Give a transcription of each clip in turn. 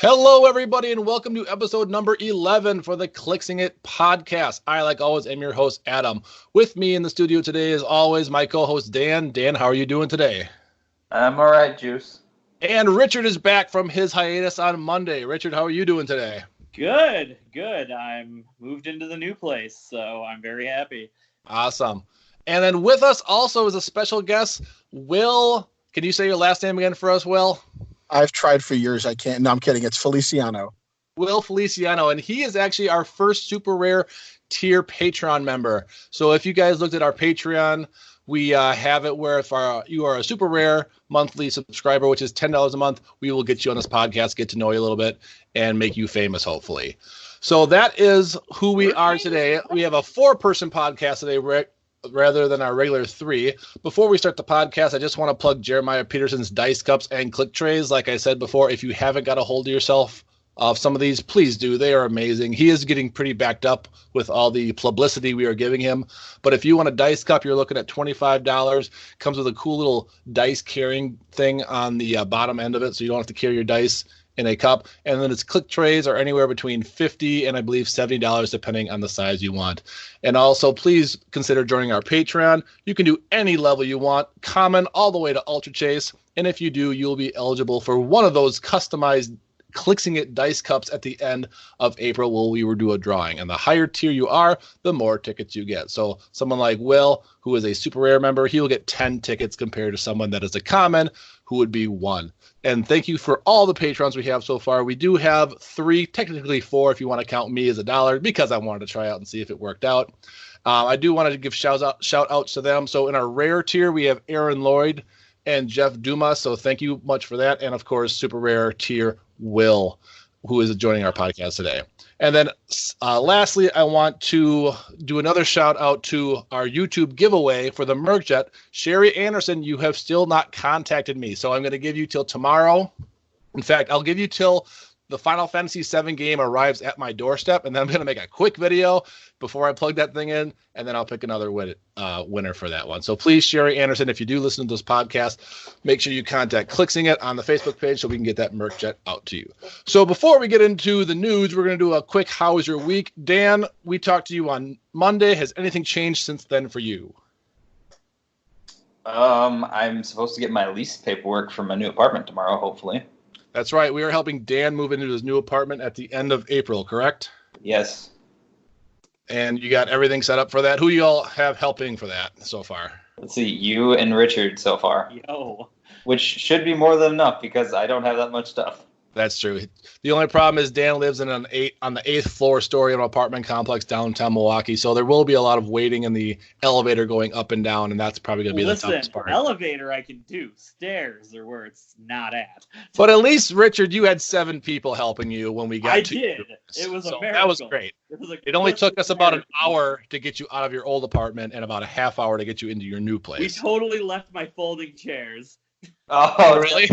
Hello, everybody, and welcome to episode number 11 for the Clixin It podcast. I, like always, am your host, Adam. With me in the studio today, as always, my co-host, Dan. Dan, how are you doing today? I'm all right, Juice. And Richard is back from his hiatus on Monday. Richard, how are you doing today? Good. I'm moved into the new place, so I'm very happy. Awesome. And then with us also is a special guest, Will. Can you say your last name again for us, Will? I've tried for years. I can't. No, I'm kidding. It's Feliciano. Will Feliciano, and he is actually our first super rare tier Patreon member. So if you guys looked at our Patreon, we have it where if you are a super rare monthly subscriber, which is $10 a month, we will get you on this podcast, get to know you a little bit, and make you famous, hopefully. So that is who we are today. We have a 4-person podcast today, rather than our regular 3. Before we start the podcast, I just want to plug Jeremiah Peterson's dice cups and click trays. Like I said before, if you haven't got a hold of yourself of some of these, please do. They are amazing. He is getting pretty backed up with all the publicity we are giving him. But if you want a dice cup, you're looking at $25. Comes with a cool little dice carrying thing on the bottom end of it, so you don't have to carry your dice in a cup. And then its click trays are anywhere between $50 and I believe $70, depending on the size you want. And also, please consider joining our Patreon. You can do any level you want, common all the way to Ultra Chase. And if you do, you'll be eligible for one of those customized Clixin It dice cups at the end of April where we will do a drawing. And the higher tier you are, the more tickets you get. So someone like Will, who is a super rare member, he will get 10 tickets compared to someone that is a common, who would be 1. And thank you for all the patrons we have so far. We do have 3, technically 4 if you want to count me as $1, because I wanted to try out and see if it worked out. I do want to give shout outs to them. So in our rare tier, we have Aaron Lloyd and Jeff Dumas. So thank you much for that. And of course, super rare tier Will, who is joining our podcast today. And then lastly, I want to do another shout out to our YouTube giveaway for the Mercjet. Sherry Anderson, you have still not contacted me, so I'm going to give you till tomorrow. In fact, I'll give you till the Final Fantasy VII game arrives at my doorstep, and then I'm going to make a quick video before I plug that thing in, and then I'll pick another winner for that one. So please, Sherry Anderson, if you do listen to this podcast, make sure you contact Clixin It on the Facebook page so we can get that Mercjet out to you. So before we get into the news, we're going to do a quick How Was Your Week? Dan, we talked to you on Monday. Has anything changed since then for you? I'm supposed to get my lease paperwork for my new apartment tomorrow, hopefully. That's right. We are helping Dan move into his new apartment at the end of April, correct? Yes. And you got everything set up for that. Who you all have helping for that so far? Let's see, you and Richard so far. Yo. Which should be more than enough because I don't have that much stuff. That's true. The only problem is Dan lives in on the 8th floor story of an apartment complex downtown Milwaukee, so there will be a lot of waiting in the elevator going up and down, and that's probably going to be the toughest part. Elevator I can do. Stairs are where it's not at. But at least, Richard, you had 7 people helping you when we got to you. I did. It was a miracle. That was great. It only took us about an hour to get you out of your old apartment and about a half hour to get you into your new place. We totally left my folding chairs. Oh, really?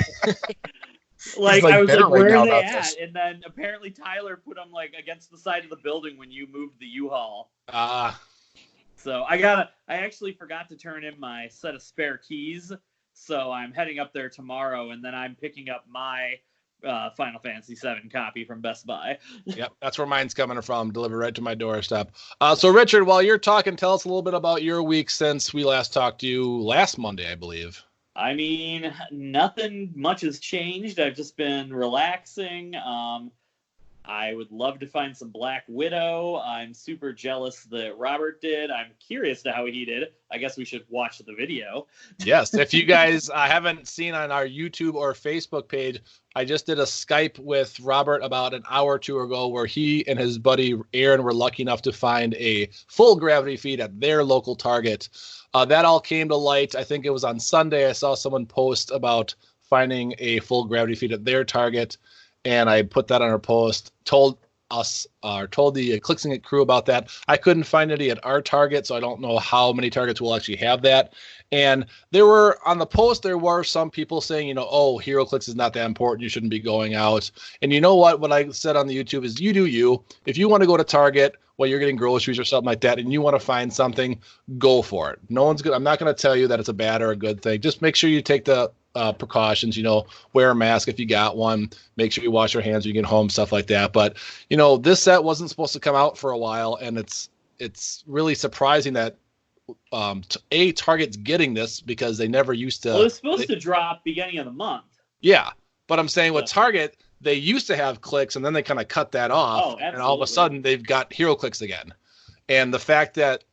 Like I was like, where are they at? And then apparently Tyler put them like against the side of the building when you moved the U-Haul. So I actually forgot to turn in my set of spare keys. So I'm heading up there tomorrow, and then I'm picking up my Final Fantasy VII copy from Best Buy. Yep, that's where mine's coming from, delivered right to my doorstep. So Richard, while you're talking, tell us a little bit about your week since we last talked to you last Monday, I believe. I mean, nothing much has changed. I've just been relaxing. I would love to find some Black Widow. I'm super jealous that Robert did. I'm curious to how he did. I guess we should watch the video. Yes, if you guys haven't seen on our YouTube or Facebook page, I just did a Skype with Robert about an hour or two ago where he and his buddy Aaron were lucky enough to find a full gravity feed at their local Target. That all came to light. I think it was on Sunday. I saw someone post about finding a full gravity feed at their Target, and I put that on our post, told the Clixin It crew about that. I couldn't find any at our Target, so I don't know how many Targets will actually have that. And there were, on the post, there were some people saying, oh, Heroclix is not that important. You shouldn't be going out. And you know what? What I said on the YouTube is you do you. If you want to go to Target while you're getting groceries or something like that, and you want to find something, go for it. I'm not going to tell you that it's a bad or a good thing. Just make sure you take the precautions, wear a mask if you got one, make sure you wash your hands when you get home, stuff like that. But, this set wasn't supposed to come out for a while, and it's really surprising that Target's getting this because they never used to. Well, it's supposed to drop beginning of the month. Yeah, but I'm saying with Target, they used to have Clix, and then they kind of cut that off, and all of a sudden they've got Heroclix again. And the fact that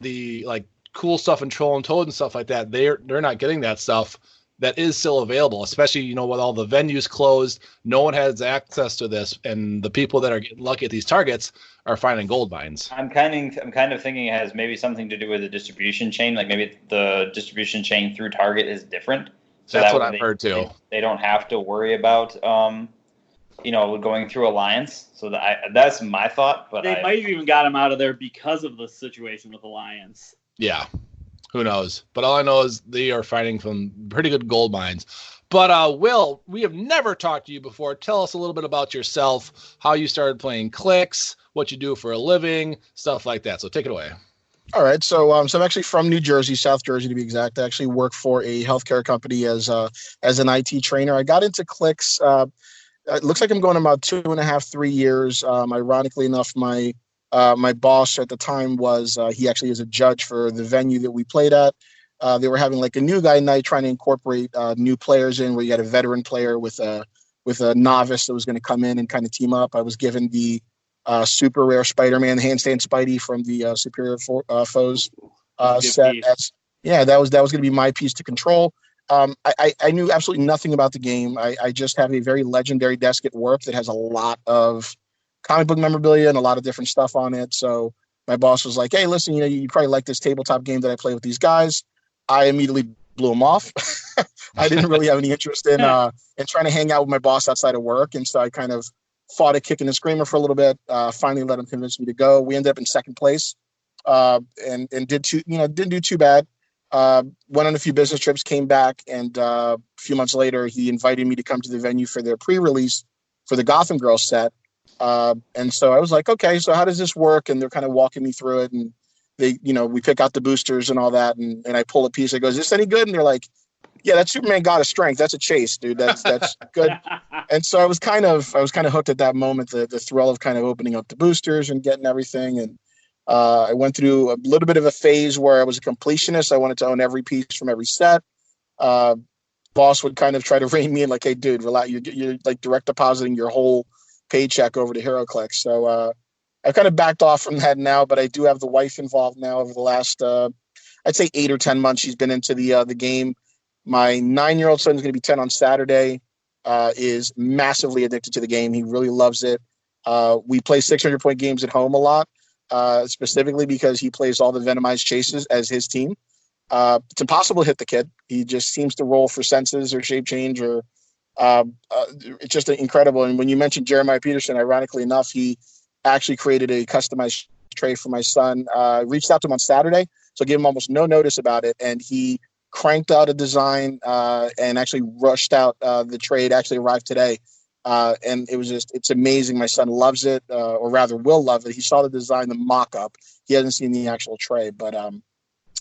the cool stuff in Troll and Toad and stuff like that, they're not getting that stuff that is still available, especially with all the venues closed. No one has access to this, and the people that are getting lucky at these Targets are finding gold mines. I'm kind of thinking it has maybe something to do with the distribution chain. Like maybe the distribution chain through Target is different. So that's what I've heard too. They don't have to worry about going through Alliance. So that's my thought. But they might have even got him out of there because of the situation with Alliance. Yeah. Who knows? But all I know is they are fighting from pretty good gold mines. But Will, we have never talked to you before. Tell us a little bit about yourself, how you started playing Clix, what you do for a living, stuff like that. So take it away. All right. So I'm actually from New Jersey, South Jersey to be exact. I actually work for a healthcare company as an IT trainer. I got into Clix. It looks like I'm going about 2.5, 3 years. Ironically enough, my boss at the time was he actually is a judge for the venue that we played at. They were having a new guy night, trying to incorporate new players in, where you had a veteran player with a novice that was going to come in and kind of team up. I was given the super rare Spider-Man handstand Spidey from the Superior Foes set. That was going to be my piece to control. I knew absolutely nothing about the game. I just have a very legendary desk at work that has a lot of comic book memorabilia and a lot of different stuff on it. So my boss was like, hey, listen, you probably like this tabletop game that I play with these guys. I immediately blew him off. I didn't really have any interest in trying to hang out with my boss outside of work. And so I kind of fought a kick and a screamer for a little bit, finally let him convince me to go. We ended up in second place and didn't do too bad. Went on a few business trips, came back, and a few months later, he invited me to come to the venue for their pre-release for the Gotham Girls set. And so I was like, okay, so how does this work? And they're kind of walking me through it, and they, we pick out the boosters and all that, and I pull a piece. I go, is this any good? And they're like, yeah, that's Superman God of Strength. That's a chase, dude. That's good. And so I was kind of hooked at that moment, the thrill of kind of opening up the boosters and getting everything. And I went through a little bit of a phase where I was a completionist. I wanted to own every piece from every set. Boss would kind of try to rein me in, like, hey, dude, relax. You're like direct depositing your whole paycheck over to Heroclix. So I've kind of backed off from that now, but I do have the wife involved now over the last, I'd say 8 or 10 months. She's been into the game. My 9-year-old son is going to be 10 on Saturday, is massively addicted to the game. He really loves it. We play 600-point games at home a lot, specifically because he plays all the Venomized chases as his team. It's impossible to hit the kid. He just seems to roll for senses or shape change, or it's just incredible. And when you mentioned Jeremiah Peterson, ironically enough, he actually created a customized tray for my son. Reached out to him on Saturday, so I gave him almost no notice about it, and he cranked out a design and actually rushed out the tray. It actually arrived today. And it's amazing. My son loves it, or rather will love it. He saw the design, the mock-up. He hasn't seen the actual tray, but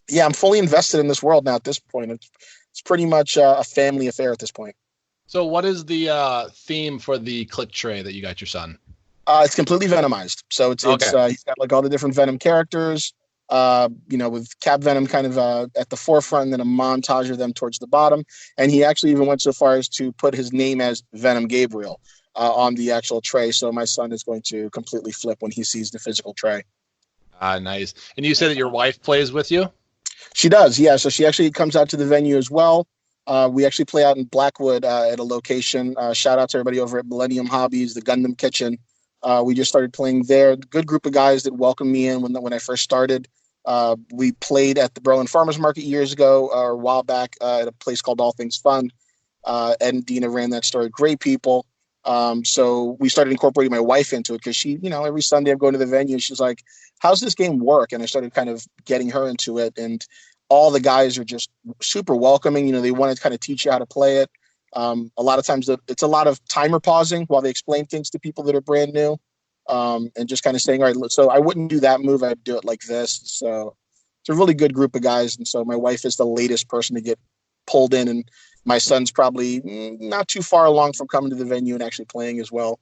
yeah, I'm fully invested in this world now at this point. It's pretty much a family affair at this point. So what is the theme for the Click tray that you got your son? It's completely Venomized. So it's he's got like all the different Venom characters, with Cap Venom kind of at the forefront, and then a montage of them towards the bottom. And he actually even went so far as to put his name as Venom Gabriel on the actual tray. So my son is going to completely flip when he sees the physical tray. Nice. And you said that your wife plays with you? She does, yeah. So she actually comes out to the venue as well. We actually play out in Blackwood at a location. Shout out to everybody over at Millennium Hobbies, the Gundam Kitchen. We just started playing there. Good group of guys that welcomed me in when I first started. We played at the Berlin Farmers Market years ago, or a while back, at a place called All Things Fun. Ed and Dina ran that store. Great people. So we started incorporating my wife into it because she, every Sunday I'm going to the venue and she's like, how's this game work? And I started kind of getting her into it. And all the guys are just super welcoming. They want to kind of teach you how to play it. A lot of times it's a lot of timer pausing while they explain things to people that are brand new. And just kind of saying, all right, so I wouldn't do that move. I'd do it like this. So it's a really good group of guys. And so my wife is the latest person to get pulled in. And my son's probably not too far along from coming to the venue and actually playing as well.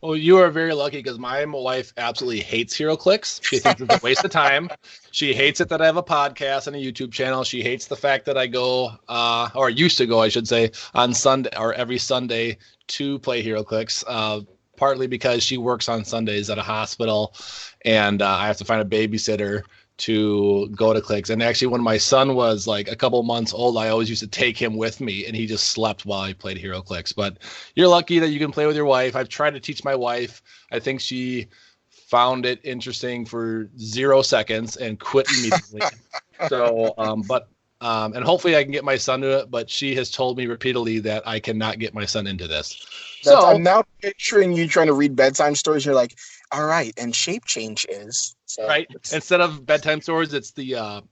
Well, you are very lucky because my wife absolutely hates Heroclix. She thinks it's a waste of time. She hates it that I have a podcast and a YouTube channel. She hates the fact that I go, or used to go, I should say, on Sunday or every Sunday to play Heroclix. Partly because she works on Sundays at a hospital, and I have to find a babysitter to go to Clix. And actually, when my son was like a couple months old, I always used to take him with me, and he just slept while I played Heroclix. But you're lucky that you can play with your wife. I've tried to teach my wife. I think she found it interesting for 0 seconds and quit immediately. So, and hopefully I can get my son to it, but she has told me repeatedly that I cannot get my son into this. So I'm now picturing you trying to read bedtime stories. You're like, all right, and shape change is right. Instead of bedtime stories, it's the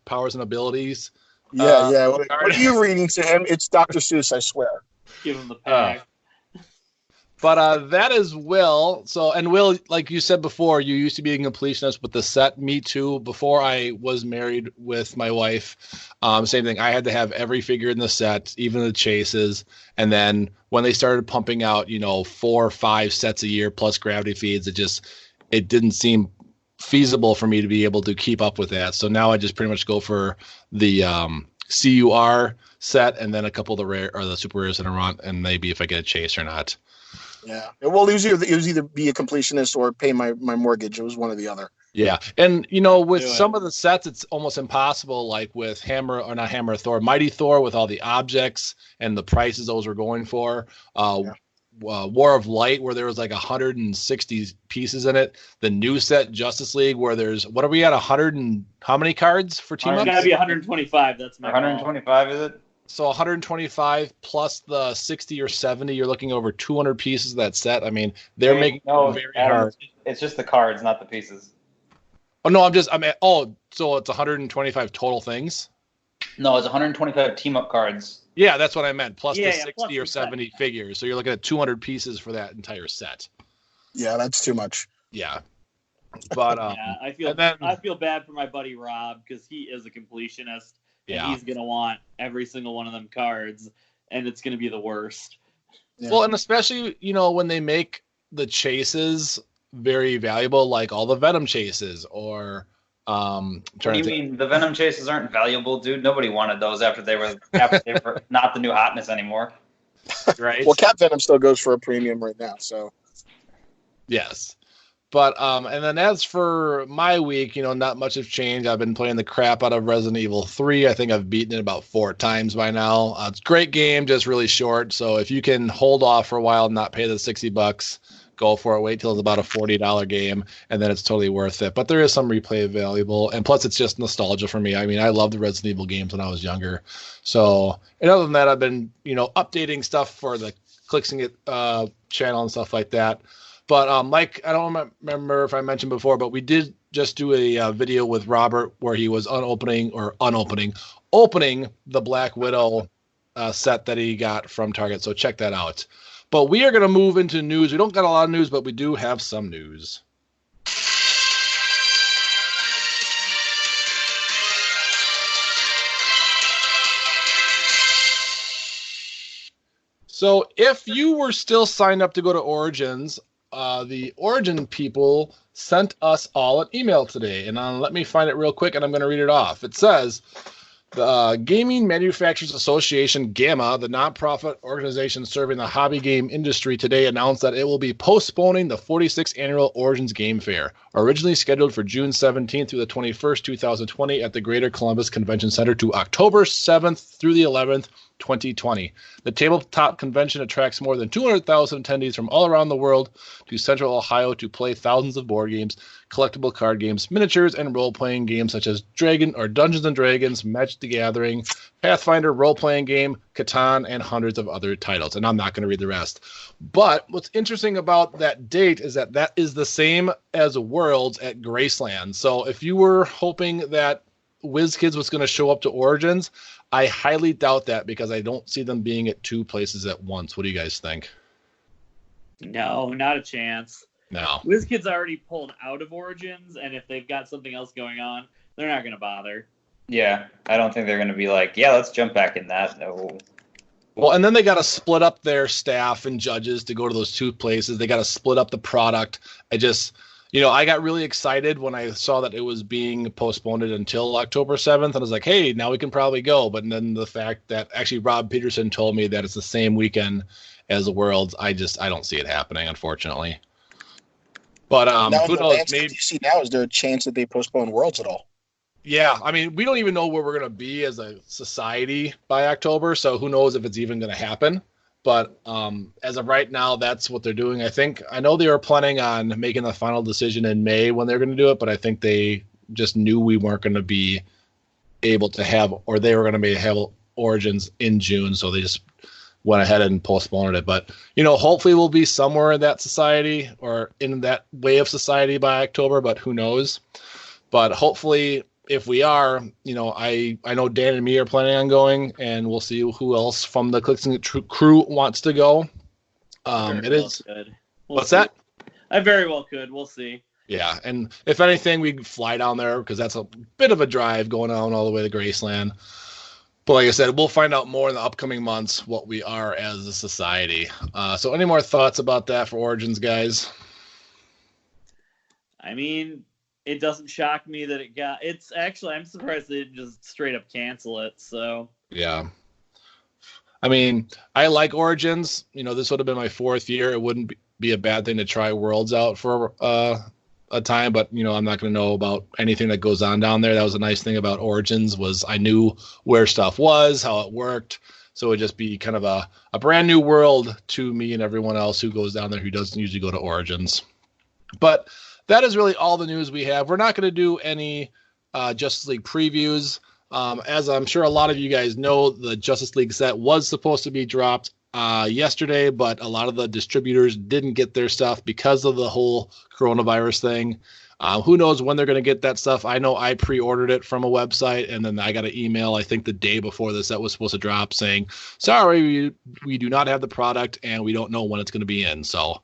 powers and abilities. Yeah. What are you reading to him? It's Dr. Seuss, I swear. Give him the pack. But that is Will. So, and Will, like you said before, you used to be a completionist with the set. Me too. Before I was married with my wife, same thing. I had to have every figure in the set, even the chases. And then when they started pumping out, 4 or 5 sets a year plus gravity feeds, it didn't seem feasible for me to be able to keep up with that. So now I just pretty much go for the CUR set and then a couple of the rare or the super rares that I want, and maybe if I get a chase or not. Yeah. Well, it was either be a completionist or pay my mortgage. It was one or the other. Yeah. And, with some of the sets, it's almost impossible, like with Mighty Thor with all the objects and the prices those were going for. War of Light, where there was like 160 pieces in it. The new set, Justice League, where there's, what are we at, 100 and how many cards for team-ups? It's got to be 125. That's my 125, is it? So 125 plus the 60 or 70, you're looking over 200 pieces of that set. I mean, they're making it very hard. It's just the cards, not the pieces. Oh, no, so it's 125 total things? No, it's 125 team-up cards. Yeah, that's what I meant, plus the 60 plus or 70 figures. So you're looking at 200 pieces for that entire set. Yeah, that's too much. Yeah. But I feel bad for my buddy Rob because he is a completionist. Yeah. And he's going to want every single one of them cards, and it's going to be the worst. Yeah. Well, and especially, when they make the chases very valuable, like all the Venom chases or... what do you mean? The Venom chases aren't valuable, dude? Nobody wanted those after they were not the new hotness anymore. Right? Well, Cat Venom still goes for a premium right now, so... Yes. But and then as for my week, not much has changed. I've been playing the crap out of Resident Evil 3. I think I've beaten it about 4 times by now. It's a great game, just really short. So if you can hold off for a while and not pay the $60, go for it. Wait till it's about a $40 game, and then it's totally worth it. But there is some replay available, and plus it's just nostalgia for me. I mean, I loved the Resident Evil games when I was younger. So, and other than that, I've been, updating stuff for the Clixin It channel and stuff like that. But Mike, I don't remember if I mentioned before, but we did just do a video with Robert where he was opening the Black Widow set that he got from Target. So check that out. But we are going to move into news. We don't got a lot of news, but we do have some news. So if you were still signed up to go to Origins, the Origin people sent us all an email today. And let me find it real quick, and I'm going to read it off. It says... The Gaming Manufacturers Association, GAMA, the nonprofit organization serving the hobby game industry, today announced that it will be postponing the 46th annual Origins Game Fair, originally scheduled for June 17th through the 21st, 2020 at the Greater Columbus Convention Center to October 7th through the 11th, 2020. The tabletop convention attracts more than 200,000 attendees from all around the world to Central Ohio to play thousands of board games, collectible card games, miniatures, and role-playing games such as Dungeons & Dragons, Magic the Gathering, Pathfinder role-playing game, Catan, and hundreds of other titles. And I'm not going to read the rest. But what's interesting about that date is that is the same as Worlds at Graceland. So if you were hoping that WizKids was going to show up to Origins, I highly doubt that because I don't see them being at 2 places at once. What do you guys think? No, not a chance. No. WizKids already pulled out of Origins, and if they've got something else going on, they're not going to bother. Yeah, I don't think they're going to be like, yeah, let's jump back in that. No. Well, and then they got to split up their staff and judges to go to those two places. They got to split up the product. I got really excited when I saw that it was being postponed until October 7th. And I was like, hey, now we can probably go. But then the fact that actually Rob Peterson told me that it's the same weekend as the Worlds, I don't see it happening, unfortunately. But who knows? Maybe you see now, is there a chance that they postpone Worlds at all? Yeah, I mean, we don't even know where we're going to be as a society by October, so who knows if it's even going to happen. But as of right now, that's what they're doing. I know they were planning on making the final decision in May when they're going to do it, but I think they just knew we weren't going to be able to have, or they were going to have Origins in June, so they just went ahead and postponed it. But, hopefully we'll be somewhere in that society or in that way of society by October, but who knows. But hopefully, if we are, I know Dan and me are planning on going, and we'll see who else from the Clixin It crew wants to go. It is. What's that? I very well could. We'll see. Yeah, and if anything, we fly down there because that's a bit of a drive going on all the way to Graceland. But like I said, we'll find out more in the upcoming months what we are as a society. So any more thoughts about that for Origins, guys? I mean, it doesn't shock me that it's actually, I'm surprised they didn't just straight up cancel it. So yeah, I mean, I like Origins. This would have been my 4th year. It wouldn't be a bad thing to try Worlds out for a time, but I'm not going to know about anything that goes on down there. That was a nice thing about Origins, was I knew where stuff was, how it worked. So it would just be kind of a brand new world to me and everyone else who goes down there who doesn't usually go to Origins. But that is really all the news we have. We're not going to do any Justice League previews. As I'm sure a lot of you guys know, the Justice League set was supposed to be dropped yesterday, but a lot of the distributors didn't get their stuff because of the whole coronavirus thing. Who knows when they're going to get that stuff? I know I pre-ordered it from a website, and then I got an email, I think the day before the set was supposed to drop, saying, sorry, we do not have the product, and we don't know when it's going to be in. So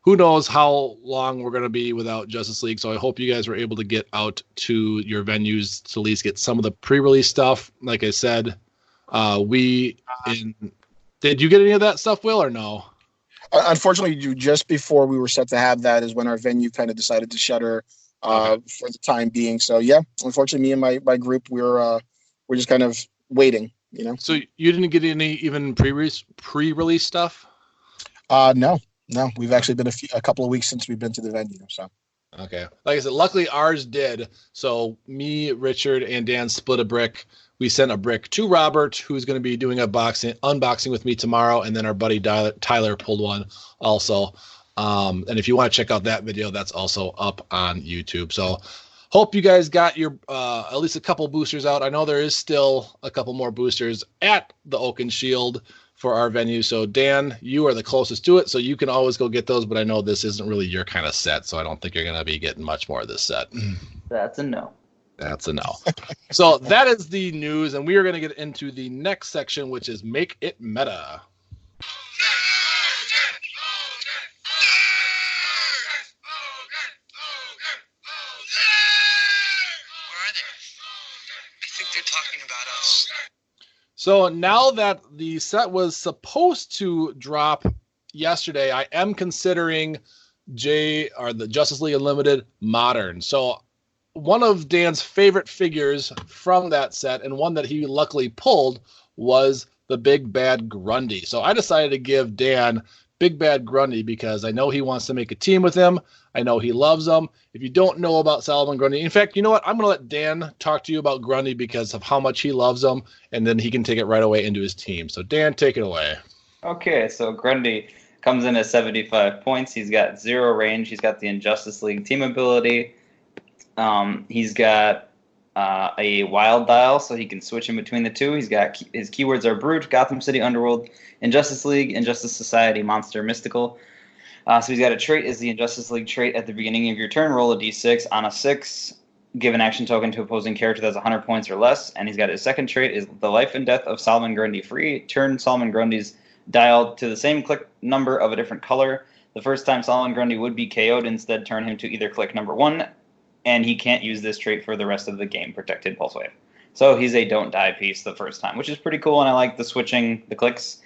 who knows how long we're going to be without Justice League. So I hope you guys were able to get out to your venues to at least get some of the pre-release stuff. Like I said, did you get any of that stuff, Will, or no? Unfortunately, just before we were set to have that is when our venue kind of decided to shutter for the time being. So yeah, unfortunately, me and my group, we're just kind of waiting. So you didn't get any even pre-release stuff? No. We've actually been a couple of weeks since we've been to the venue. So okay, like I said, luckily ours did. So me, Richard, and Dan split a brick. We sent a brick to Robert, who's going to be doing unboxing with me tomorrow, and then our buddy Tyler pulled one also. And if you want to check out that video, that's also up on YouTube. So hope you guys got your at least a couple boosters out. I know there is still a couple more boosters at the Oak and Shield for our venue. So Dan, you are the closest to it, so you can always go get those. But I know this isn't really your kind of set, so I don't think you're going to be getting much more of this set. That's a no. That's a no. So that is the news, and we are going to get into the next section, which is Make It Meta. So now that the set was supposed to drop yesterday, I am considering the Justice League Unlimited Modern. So one of Dan's favorite figures from that set, and one that he luckily pulled, was the Big Bad Grundy. So I decided to give Dan Big Bad Grundy because I know he wants to make a team with him. I know he loves him. If you don't know about Solomon Grundy, in fact, you know what? I'm going to let Dan talk to you about Grundy because of how much he loves him, and then he can take it right away into his team. So Dan, take it away. Okay, so Grundy comes in at 75 points. He's got 0 range. He's got the Injustice League team ability. He's got a wild dial, so he can switch in between the two. He's got his keywords are Brute, Gotham City Underworld, Injustice League, Injustice Society, Monster, Mystical. So he's got a trait is the Injustice League trait at the beginning of your turn. Roll a d6. On a 6, give an action token to opposing character that's 100 points or less. And he's got his second trait is the life and death of Solomon Grundy free. Turn Solomon Grundy's dial to the same click number of a different color. The first time Solomon Grundy would be KO'd, instead turn him to either click number 1, and he can't use this trait for the rest of the game, Protected Pulse Wave. So he's a don't die piece the first time, which is pretty cool, and I like the switching the clicks.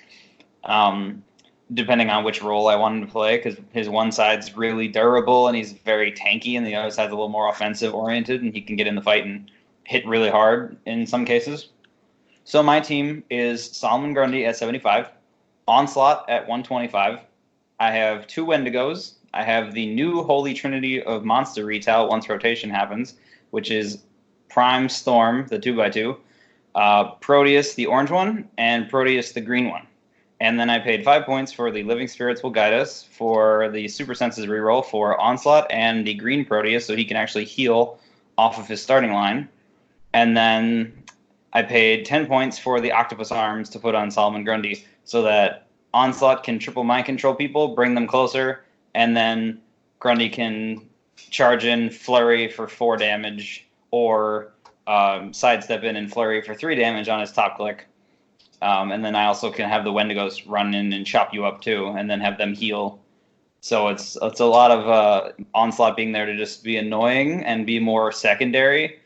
depending on which role I want him to play, because his one side's really durable and he's very tanky, and the other side's a little more offensive oriented, and he can get in the fight and hit really hard in some cases. So my team is Solomon Grundy at 75, Onslaught at 125. I have 2 Wendigos. I have the new Holy Trinity of Monster Retail once rotation happens, which is Prime Storm, the 2x2, Proteus, the orange one, and Proteus, the green one. And then I paid 5 points for the Living Spirits Will Guide Us, for the Super Senses reroll for Onslaught, and the green Proteus, so he can actually heal off of his starting line. And then I paid 10 points for the Octopus Arms to put on Solomon Grundy, so that Onslaught can triple mind control people, bring them closer, and then Grundy can charge in Flurry for 4 damage, or sidestep in and Flurry for 3 damage on his top click. And then I also can have the Wendigos run in and chop you up too, and then have them heal. So it's a lot of Onslaught being there to just be annoying and be more secondary,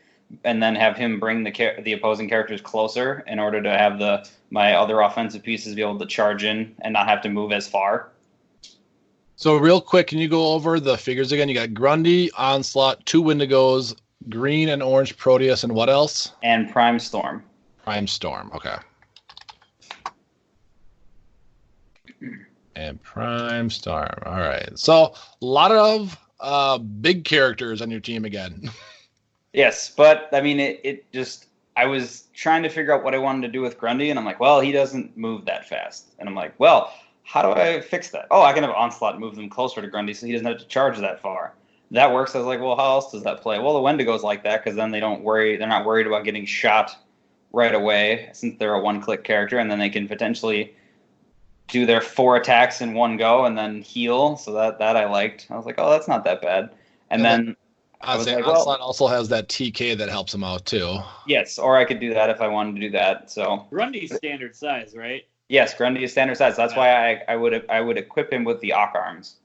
and then have him bring the opposing characters closer in order to have my other offensive pieces be able to charge in and not have to move as far. So real quick, can you go over the figures again? You got Grundy, Onslaught, 2 Wendigos, green and orange Proteus, and what else? And Prime Storm. Prime Storm, okay. And Prime Storm. All right. So a lot of big characters on your team again. Yes, but I mean, I was trying to figure out what I wanted to do with Grundy, and I'm like, well, he doesn't move that fast. And I'm like, well, how do I fix that? Oh, I can have Onslaught move them closer to Grundy so he doesn't have to charge that far. That works. I was like, well, how else does that play? Well, the Wendigos like that because then they're not worried about getting shot right away since they're a one-click character, and then they can potentially do their 4 attacks in one go and then heal. So that I liked. I was like, oh, that's not that bad. And then I was like, Onslaught also has that TK that helps him out too. Yes, or I could do that if I wanted to do that. So Grundy's standard size, right? Yes, Grundy is standard size. That's why I would equip him with the Ock Arms.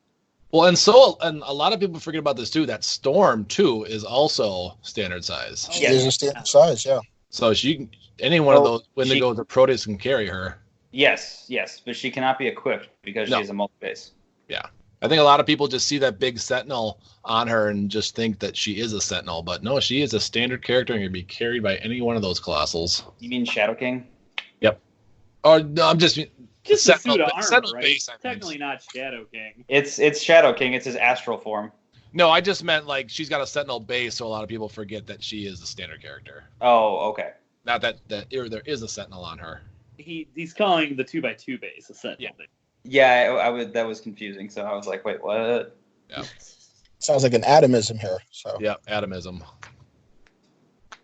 Well, and a lot of people forget about this too. That Storm too is also standard size. She is a standard size, yeah. So any one of those Wendigos or Proteus can carry her. Yes, but she cannot be equipped because she's a multi-base. Yeah. I think a lot of people just see that big Sentinel on her and just think that she is a Sentinel, but no, she is a standard character and can be carried by any one of those colossals. You mean Shadow King? Yep. Or no, I'm just Sentinel, Sentinel right? Base. Technically not Shadow King. It's Shadow King. It's his astral form. No, I just meant like she's got a Sentinel base, so a lot of people forget that she is the standard character. Oh, okay. Not that there is a Sentinel on her. He's calling the 2x2 base a Sentinel. Yeah, I would. That was confusing. So I was like, wait, what? Yeah. Sounds like an atomism here. So yeah, atomism.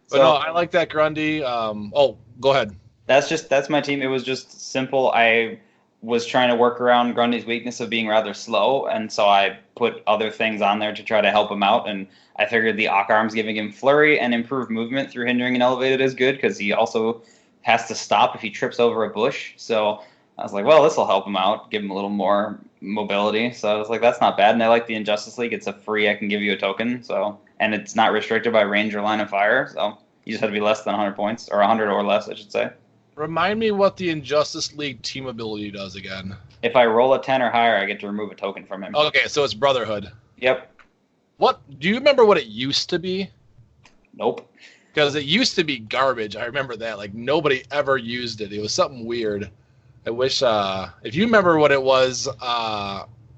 But no, I like that Grundy. Go ahead. That's my team. It was just simple. I was trying to work around Grundy's weakness of being rather slow, and so I put other things on there to try to help him out. And I figured the Ock Arms giving him flurry and improved movement through hindering and elevated is good because he also has to stop if he trips over a bush. So I was like, well, this will help him out, give him a little more mobility. So I was like, that's not bad. And I like the Injustice League. It's a free, I can give you a token. So, and it's not restricted by range or line of fire. So you just have to be less than 100 points, or 100 or less, I should say. Remind me what the Injustice League team ability does again. If I roll a 10 or higher, I get to remove a token from him. Okay, so it's Brotherhood. Yep. What do you remember what it used to be? Nope. Because it used to be garbage. I remember that. Like nobody ever used it. It was something weird. I wish if you remember what it was,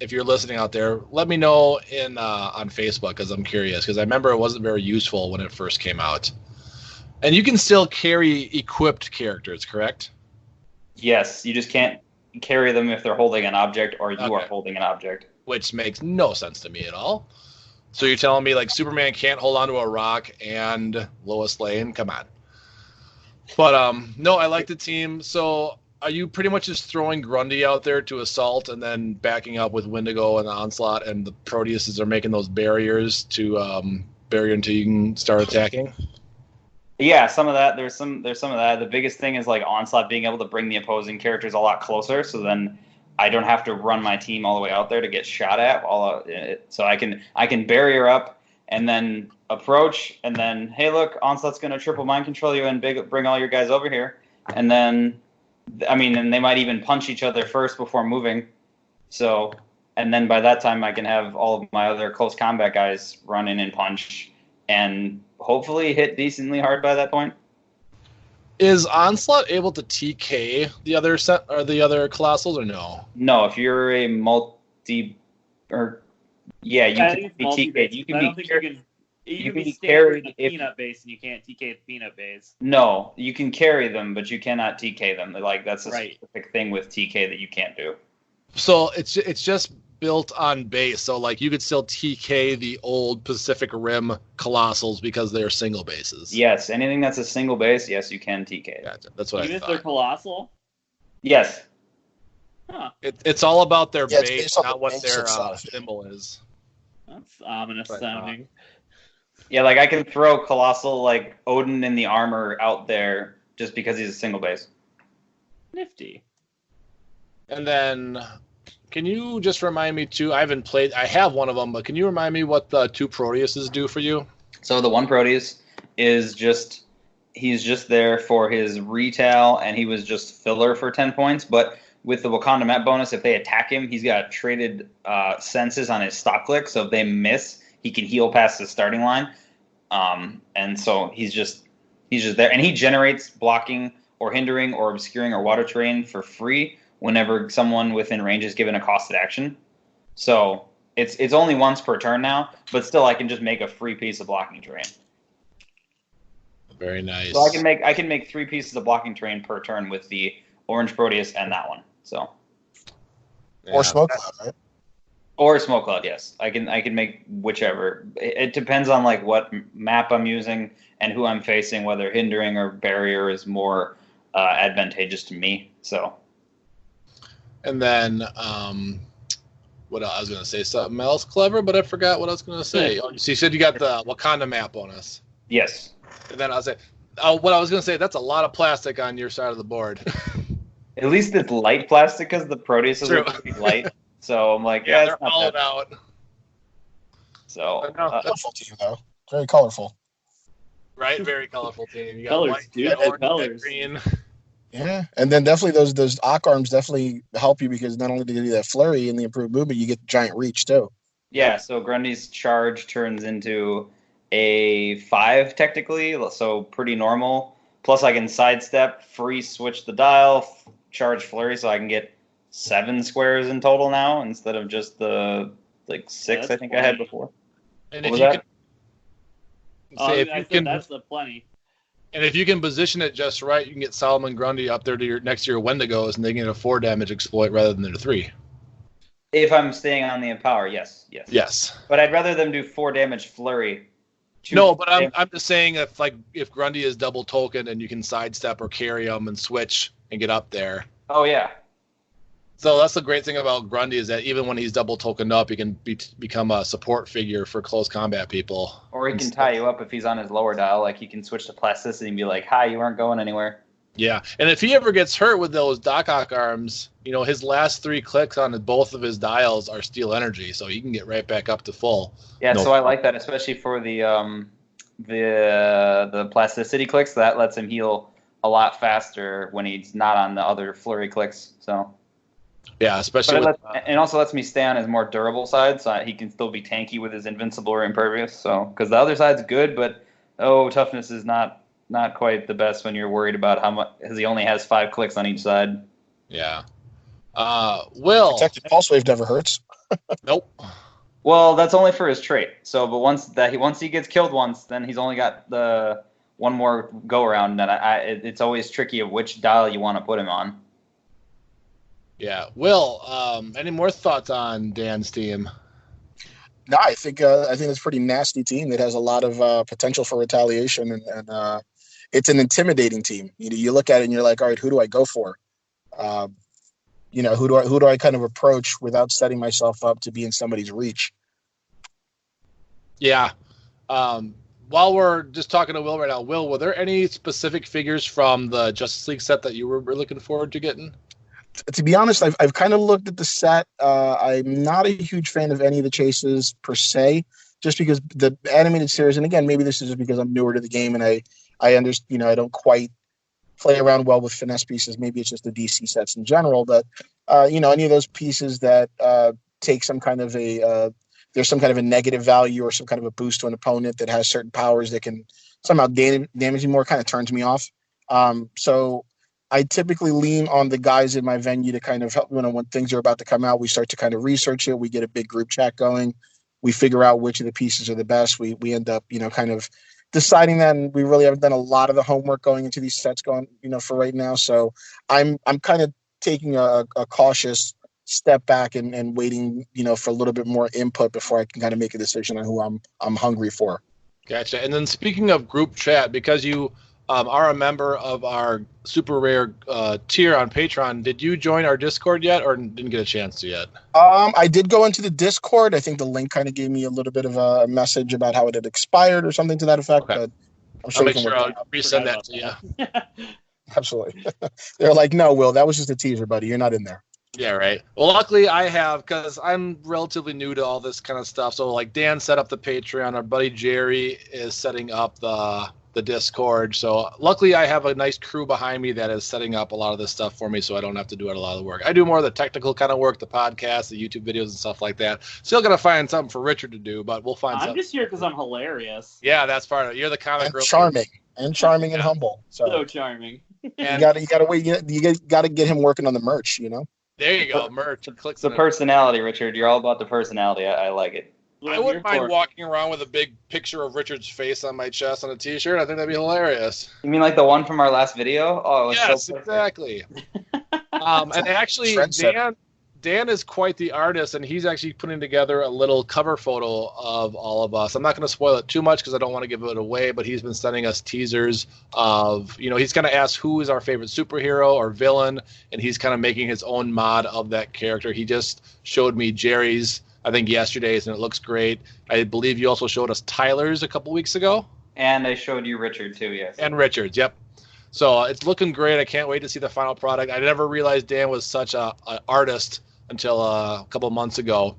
if you're listening out there, let me know on Facebook because I'm curious. Because I remember it wasn't very useful when it first came out. And you can still carry equipped characters, correct? Yes, you just can't carry them if they're holding an object or you are holding an object. Which makes no sense to me at all. So you're telling me like Superman can't hold onto a rock and Lois Lane? Come on. But no, I like the team. So are you pretty much just throwing Grundy out there to assault and then backing up with Wendigo and the Onslaught, and the Proteuses are making those barriers to barrier until you can start attacking? Yeah, some of that. There's some of that. The biggest thing is like Onslaught being able to bring the opposing characters a lot closer, so then I don't have to run my team all the way out there to get shot at. So I can barrier up and then approach, and then hey, look, Onslaught's gonna triple mind control you and bring all your guys over here, and then I mean, and they might even punch each other first before moving. So, and then by that time, I can have all of my other close combat guys run in and punch, and hopefully hit decently hard by that point. Is Onslaught able to TK the other set or the other colossals, or no? No, if you're a multi, or yeah, you can be TK'd. You can be. You can be carried with the peanut base, and you can't TK the peanut base. No, you can carry them, but you cannot TK them. Like that's a specific thing with TK that you can't do. So it's just built on base. So like you could still TK the old Pacific Rim colossals because they're single bases. Yes, anything that's a single base, yes, you can TK. Gotcha. That's what even I thought. if they're colossal. Yes. Huh. It's all about their base, not what their symbol is. That's ominous sounding. Yeah, like I can throw Colossal like Odin in the armor out there just because he's a single base. Nifty. And then, can you just remind me too? I haven't played. I have one of them, but can you remind me what the 2 Proteuses do for you? So the 1 Proteus is he's just there for his retail, and he was just filler for 10 points. But with the Wakanda map bonus, if they attack him, he's got traded senses on his stock click. So if they miss, he can heal past the starting line. And so he's just there, and he generates blocking or hindering or obscuring or water terrain for free whenever someone within range is given a costed action. So it's only once per turn now, but still I can just make a free piece of blocking terrain. Very nice. So I can make 3 pieces of blocking terrain per turn with the orange Proteus and that one. So or Smoke Cloud, right? Or Smoke Cloud, yes. I can make whichever. It depends on like what map I'm using and who I'm facing, whether hindering or barrier is more advantageous to me. So. And then, what else? I was going to say something else clever, but I forgot what I was going to say. Oh, so you said you got the Wakanda map bonus. Yes. And then I was like, what I was going to say, that's a lot of plastic on your side of the board. At least it's light plastic because the Proteus are pretty light. So I'm like, yeah, they're hollowed out. So colorful team though, very colorful. Right, very colorful team. You got colors, white, dude. orange, colors. Green. Yeah, and then definitely those Ock arms definitely help you because not only do they do that flurry and the improved movement, you get giant reach too. Yeah, so Grundy's charge turns into a 5 technically, so pretty normal. Plus I can sidestep, free switch the dial, charge flurry, so I can get 7 squares in total now instead of just the 6 I think I had before. And if you can, that's the plenty. And if you can position it just right, you can get Solomon Grundy up there to next to your Wendigos, and they can get a 4 damage exploit rather than a 3. If I'm staying on the Empower, yes. But I'd rather them do 4 damage flurry. No, but I'm just saying if Grundy is double token and you can sidestep or carry him and switch and get up there. Oh yeah. So that's the great thing about Grundy is that even when he's double tokened up, he can become a support figure for close combat people. Or he can tie you up if he's on his lower dial. Like he can switch to plasticity and be like, "Hi, you aren't going anywhere." Yeah, and if he ever gets hurt with those Doc Ock arms, his last 3 clicks on both of his dials are steel energy, so he can get right back up to full. Yeah, so I like that, especially for the plasticity clicks. That lets him heal a lot faster when he's not on the other flurry clicks. So. Yeah, especially and also lets me stay on his more durable side, so he can still be tanky with his invincible or impervious. So, because the other side's good, but toughness is not quite the best when you're worried about how much, because he only has 5 clicks on each side. Yeah. Will protected pulse wave never hurts. Nope. Well, that's only for his trait. So, but once he gets killed once, then he's only got the one more go around, and it's always tricky of which dial you want to put him on. Yeah. Will, any more thoughts on Dan's team? No, I think it's a pretty nasty team that has a lot of potential for retaliation, and it's an intimidating team. You look at it and you're like, all right, who do I go for? Who do I kind of approach without setting myself up to be in somebody's reach? Yeah. While we're just talking to Will right now, Will, were there any specific figures from the Justice League set that you were looking forward to getting? To be honest, I've kind of looked at the set. I'm not a huge fan of any of the chases per se, just because the animated series, and again, maybe this is just because I'm newer to the game and I understand, I don't quite play around well with finesse pieces. Maybe it's just the DC sets in general, but any of those pieces that take some kind of there's some kind of a negative value or some kind of a boost to an opponent that has certain powers that can somehow damage you more, kind of turns me off. So I typically lean on the guys in my venue to kind of help, when things are about to come out, we start to kind of research it. We get a big group chat going. We figure out which of the pieces are the best. We end up, kind of deciding that, and we really haven't done a lot of the homework going into these sets for right now. So I'm kind of taking a cautious step back and waiting, for a little bit more input before I can kind of make a decision on who I'm hungry for. Gotcha. And then speaking of group chat, because you are a member of our super rare tier on Patreon, did you join our Discord yet, or didn't get a chance to yet? I did go into the Discord. I think the link kind of gave me a little bit of a message about how it had expired or something to that effect. Okay. But I'm sure I'll make sure I'll resend that to you. Absolutely. They're like, no, Will, that was just a teaser, buddy. You're not in there. Yeah, right. Well, luckily I have, because I'm relatively new to all this kind of stuff. So, like, Dan set up the Patreon. Our buddy Jerry is setting up the Discord. So, luckily I have a nice crew behind me that is setting up a lot of this stuff for me, so I don't have to do a lot of the work. I do more of the technical kind of work, the podcast, the YouTube videos, and stuff like that. Still got to find something for Richard to do, but we'll find something. I'm just here because I'm hilarious. Yeah, that's part of it. You're the comic and charming. And charming and humble. So charming. And you gotta wait. You gotta get him working on the merch. There you go, merch. It's the personality, Richard. You're all about the personality. I like it. I wouldn't mind walking around with a big picture of Richard's face on my chest on a T-shirt. I think that'd be hilarious. You mean like the one from our last video? Oh, it was yes, so exactly. And actually, Dan is quite the artist, and he's actually putting together a little cover photo of all of us. I'm not going to spoil it too much because I don't want to give it away, but he's been sending us teasers of, he's going to ask who is our favorite superhero or villain, and he's kind of making his own mod of that character. He just showed me Jerry's, I think, yesterday's, and it looks great. I believe you also showed us Tyler's a couple weeks ago. And I showed you Richard, too, yes. And Richard's, yep. So it's looking great. I can't wait to see the final product. I never realized Dan was such an artist until a couple months ago,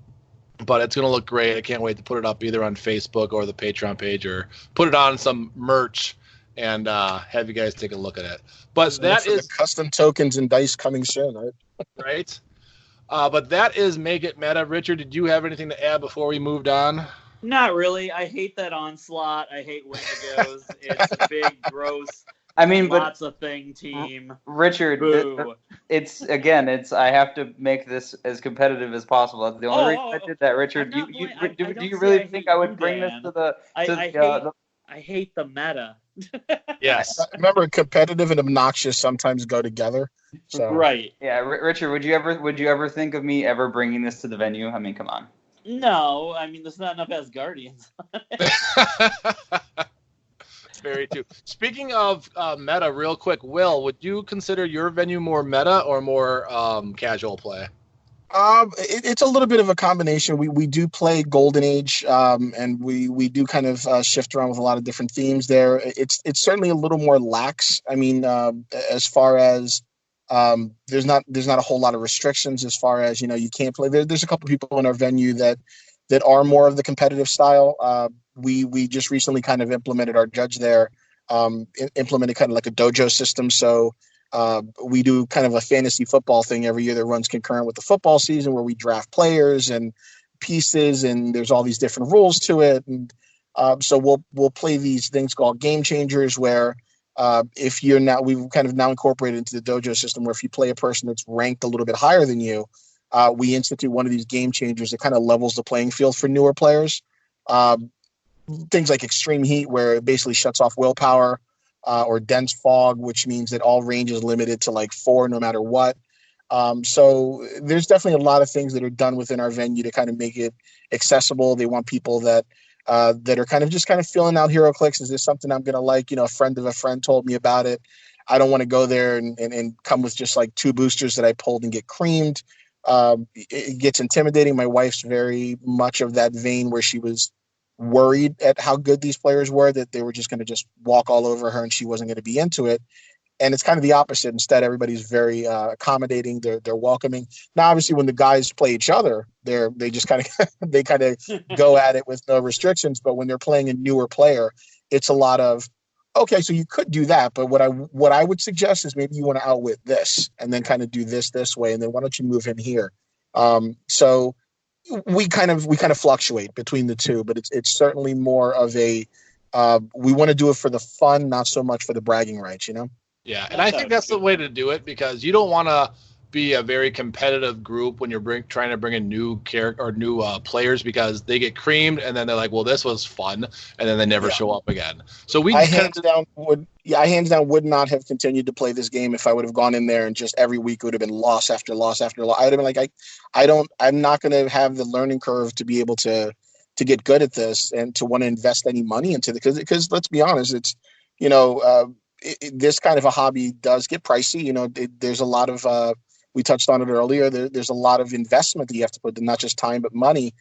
but it's going to look great. I can't wait to put it up either on Facebook or the Patreon page, or put it on some merch and have you guys take a look at it. But so that is custom tokens and dice coming soon, right? Right. But that is Make It Meta. Richard, did you have anything to add before we moved on? Not really. I hate that onslaught. I hate Wendigos. It's a big, gross, lots of thing team. Richard, I have to make this as competitive as possible. That's the only reason I did that, Richard. Do you really think I would bring this to the? I hate the meta. Yes. Remember, competitive and obnoxious sometimes go together. So. Right. Yeah, Richard, would you ever think of me ever bringing this to the venue? I mean, come on. No, there's not enough Asgardians. Very true. Speaking of meta, real quick, Will, would you consider your venue more meta or more casual play? It's a little bit of a combination. We do play Golden Age, and we do kind of shift around with a lot of different themes there. It's certainly a little more lax. As far as there's not a whole lot of restrictions as far as you can't play. There's a couple people in our venue that are more of the competitive style. We just recently kind of implemented our judge there, implemented kind of like a dojo system. So we do kind of a fantasy football thing every year that runs concurrent with the football season, where we draft players and pieces, and there's all these different rules to it. And so we'll play these things called game changers, where we've kind of now incorporated into the dojo system, where if you play a person that's ranked a little bit higher than you, we institute one of these game changers that kind of levels the playing field for newer players. Things like extreme heat, where it basically shuts off willpower, or dense fog, which means that all range is limited to like 4 no matter what. So there's definitely a lot of things that are done within our venue to kind of make it accessible. They want people that are kind of filling out Heroclix. Is this something I'm going to like? A friend of a friend told me about it. I don't want to go there and come with just like 2 boosters that I pulled and get creamed. It gets intimidating. My wife's very much of that vein, where she was worried at how good these players were, that they were just going to just walk all over her and she wasn't going to be into it. And it's kind of the opposite. Instead, everybody's very accommodating. They're welcoming. Now, obviously, when the guys play each other, they just kind of go at it with no restrictions. But when they're playing a newer player, it's a lot of, okay, so you could do that, but what I would suggest is maybe you want to outwit this and then kind of do this way, and then why don't you move him here? So we kind of fluctuate between the two, but it's certainly more of a we want to do it for the fun, not so much for the bragging rights, Yeah, and I think that's the way to do it, because you don't want to be a very competitive group when you're trying to bring in new character or new players, because they get creamed and then they're like, well, this was fun, and then they never show up again. So I hands down would not have continued to play this game if I would have gone in there and just every week would have been loss after loss after loss. I'd have been like, I'm not going to have the learning curve to be able to get good at this and to want to invest any money into it, because let's be honest, it's this kind of a hobby does get pricey. There's a lot of we touched on it earlier. There's a lot of investment that you have to put in, not just time, but money,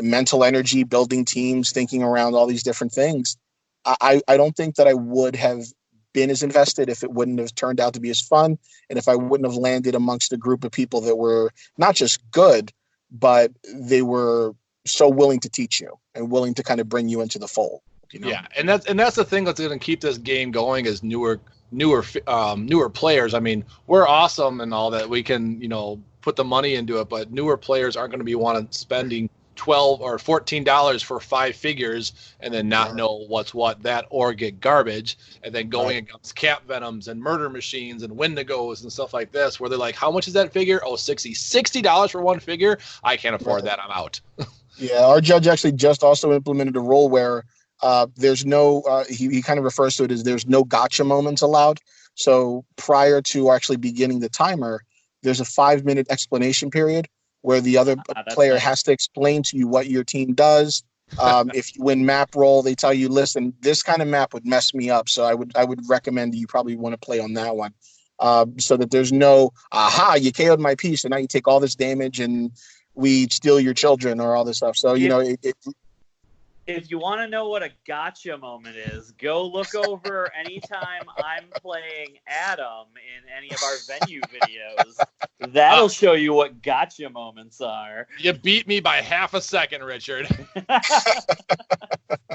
mental energy, building teams, thinking around all these different things. I don't think that I would have been as invested if it wouldn't have turned out to be as fun, and if I wouldn't have landed amongst a group of people that were not just good, but they were so willing to teach you and willing to kind of bring you into the fold. Yeah, and that's the thing that's going to keep this game going, is newer players. I mean, we're awesome and all that. We can, put the money into it, but newer players aren't going to be spending $12 or $14 for 5 figures and then not know what's what, that or get garbage, and then going against Cap Venoms and Murder Machines and Wendigos and stuff like this, where they're like, how much is that figure? Oh, $60 for one figure? I can't afford that. I'm out. Yeah, our judge actually just also implemented a rule where there's no, he kind of refers to it as there's no gotcha moments allowed. So prior to actually beginning the timer, there's a 5-minute explanation period where the other player has to explain to you what your team does. If you win map roll, they tell you, listen, this kind of map would mess me up. So I would recommend you probably want to play on that one. So that there's no, you KO'd my piece, and now you take all this damage and we steal your children or all this stuff. So, if you want to know what a gotcha moment is, go look over anytime I'm playing Adam in any of our venue videos. That'll show you what gotcha moments are. You beat me by half a second, Richard.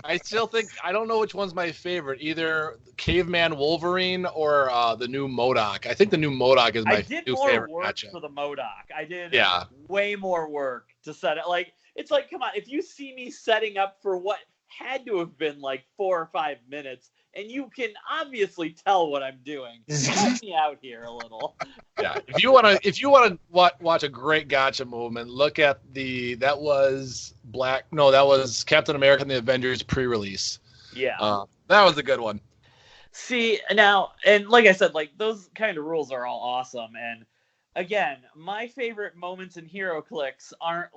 I still think, I don't know which one's my favorite, either Caveman Wolverine or the new MODOK. I think the new MODOK is my new favorite. I did more work gotcha for the MODOK. I did way more work to set it. It's like, come on, if you see me setting up for what had to have been 4 or 5 minutes, and you can obviously tell what I'm doing, help me out here a little. Yeah, if you want to watch a great gotcha movement, look at that was Captain America and the Avengers pre-release. Yeah, that was a good one. See, now, and like I said, those kind of rules are all awesome, and again, my favorite moments in Heroclix aren't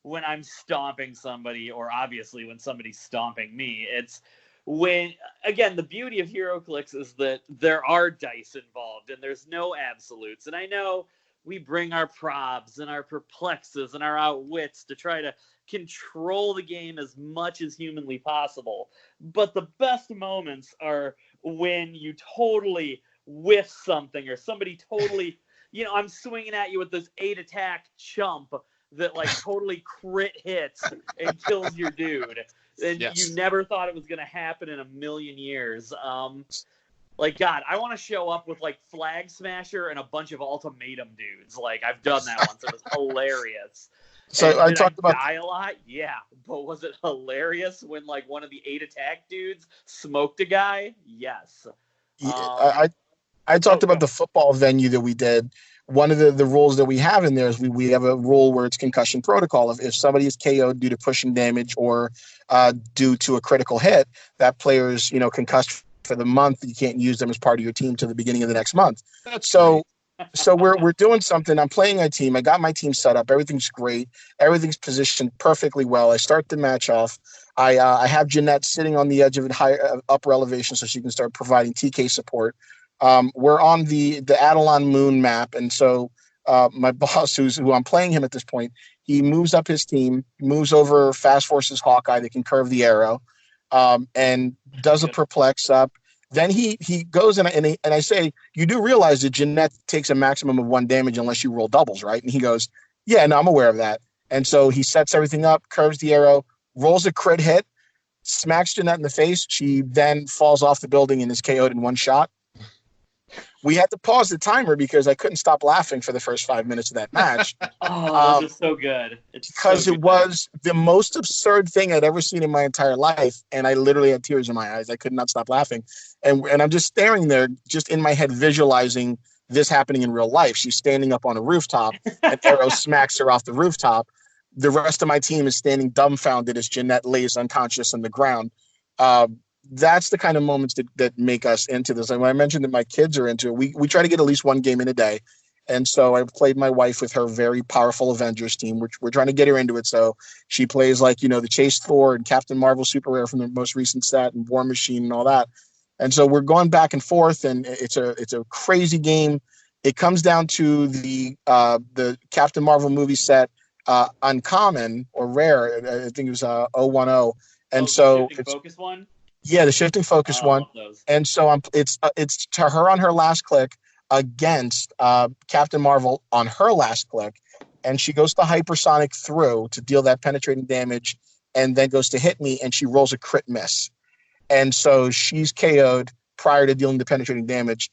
when I'm stomping somebody, or obviously when somebody's stomping me. It's when, again, the beauty of Heroclix is that there are dice involved and there's no absolutes. And I know we bring our probs and our perplexes and our outwits to try to control the game as much as humanly possible. But the best moments are when you totally whiff something, or somebody totally, I'm swinging at you with this 8 attack chump that totally crit hits and kills your dude, and you never thought it was going to happen in a million years. God, I want to show up with Flag Smasher and a bunch of ultimatum dudes. I've done that once. It was hilarious. So I talked about die a lot, but was it hilarious when one of the 8 attack dudes smoked a guy? Yes. I talked about the football venue that we did. One of the rules that we have in there is we have a rule where it's concussion protocol. If somebody is KO'd due to pushing damage or due to a critical hit, that player is concussed for the month. You can't use them as part of your team till the beginning of the next month. So we're doing something. I'm playing a team. I got my team set up. Everything's great. Everything's positioned perfectly well. I start the match off. I have Jeanette sitting on the edge of it, upper elevation, so she can start providing TK support. We're on the Adelon Moon map, and so my boss, who I'm playing him at this point, he moves up his team, moves over Fast Force's Hawkeye that can curve the arrow, and does a perplex up. Then he goes and I say, you do realize that Jeanette takes a maximum of 1 damage unless you roll doubles, right? And he goes, yeah, no, I'm aware of that. And so he sets everything up, curves the arrow, rolls a crit hit, smacks Jeanette in the face. She then falls off the building and is KO'd in one shot. We had to pause the timer because I couldn't stop laughing for the first 5 minutes of that match. This is so good. Because it was the most absurd thing I'd ever seen in my entire life, and I literally had tears in my eyes. I could not stop laughing. And I'm just staring there, just in my head, visualizing this happening in real life. She's standing up on a rooftop, and Arrow smacks her off the rooftop. The rest of my team is standing dumbfounded as Jeanette lays unconscious on the ground. That's the kind of moments that make us into this. And when I mentioned that my kids are into it, we try to get at least one game in a day. And so I played my wife with her very powerful Avengers team. We're trying to get her into it. So she plays like, the Chase Thor and Captain Marvel Super Rare from the most recent set and War Machine and all that. And so we're going back and forth, and it's a crazy game. It comes down to the Captain Marvel movie set, Uncommon or Rare. I think it was 010. And so it's focus one. Yeah, the shifting focus one. And so it's to her on her last click against Captain Marvel on her last click, and she goes to hypersonic through to deal that penetrating damage, and then goes to hit me, and she rolls a crit miss. And so she's KO'd prior to dealing the penetrating damage.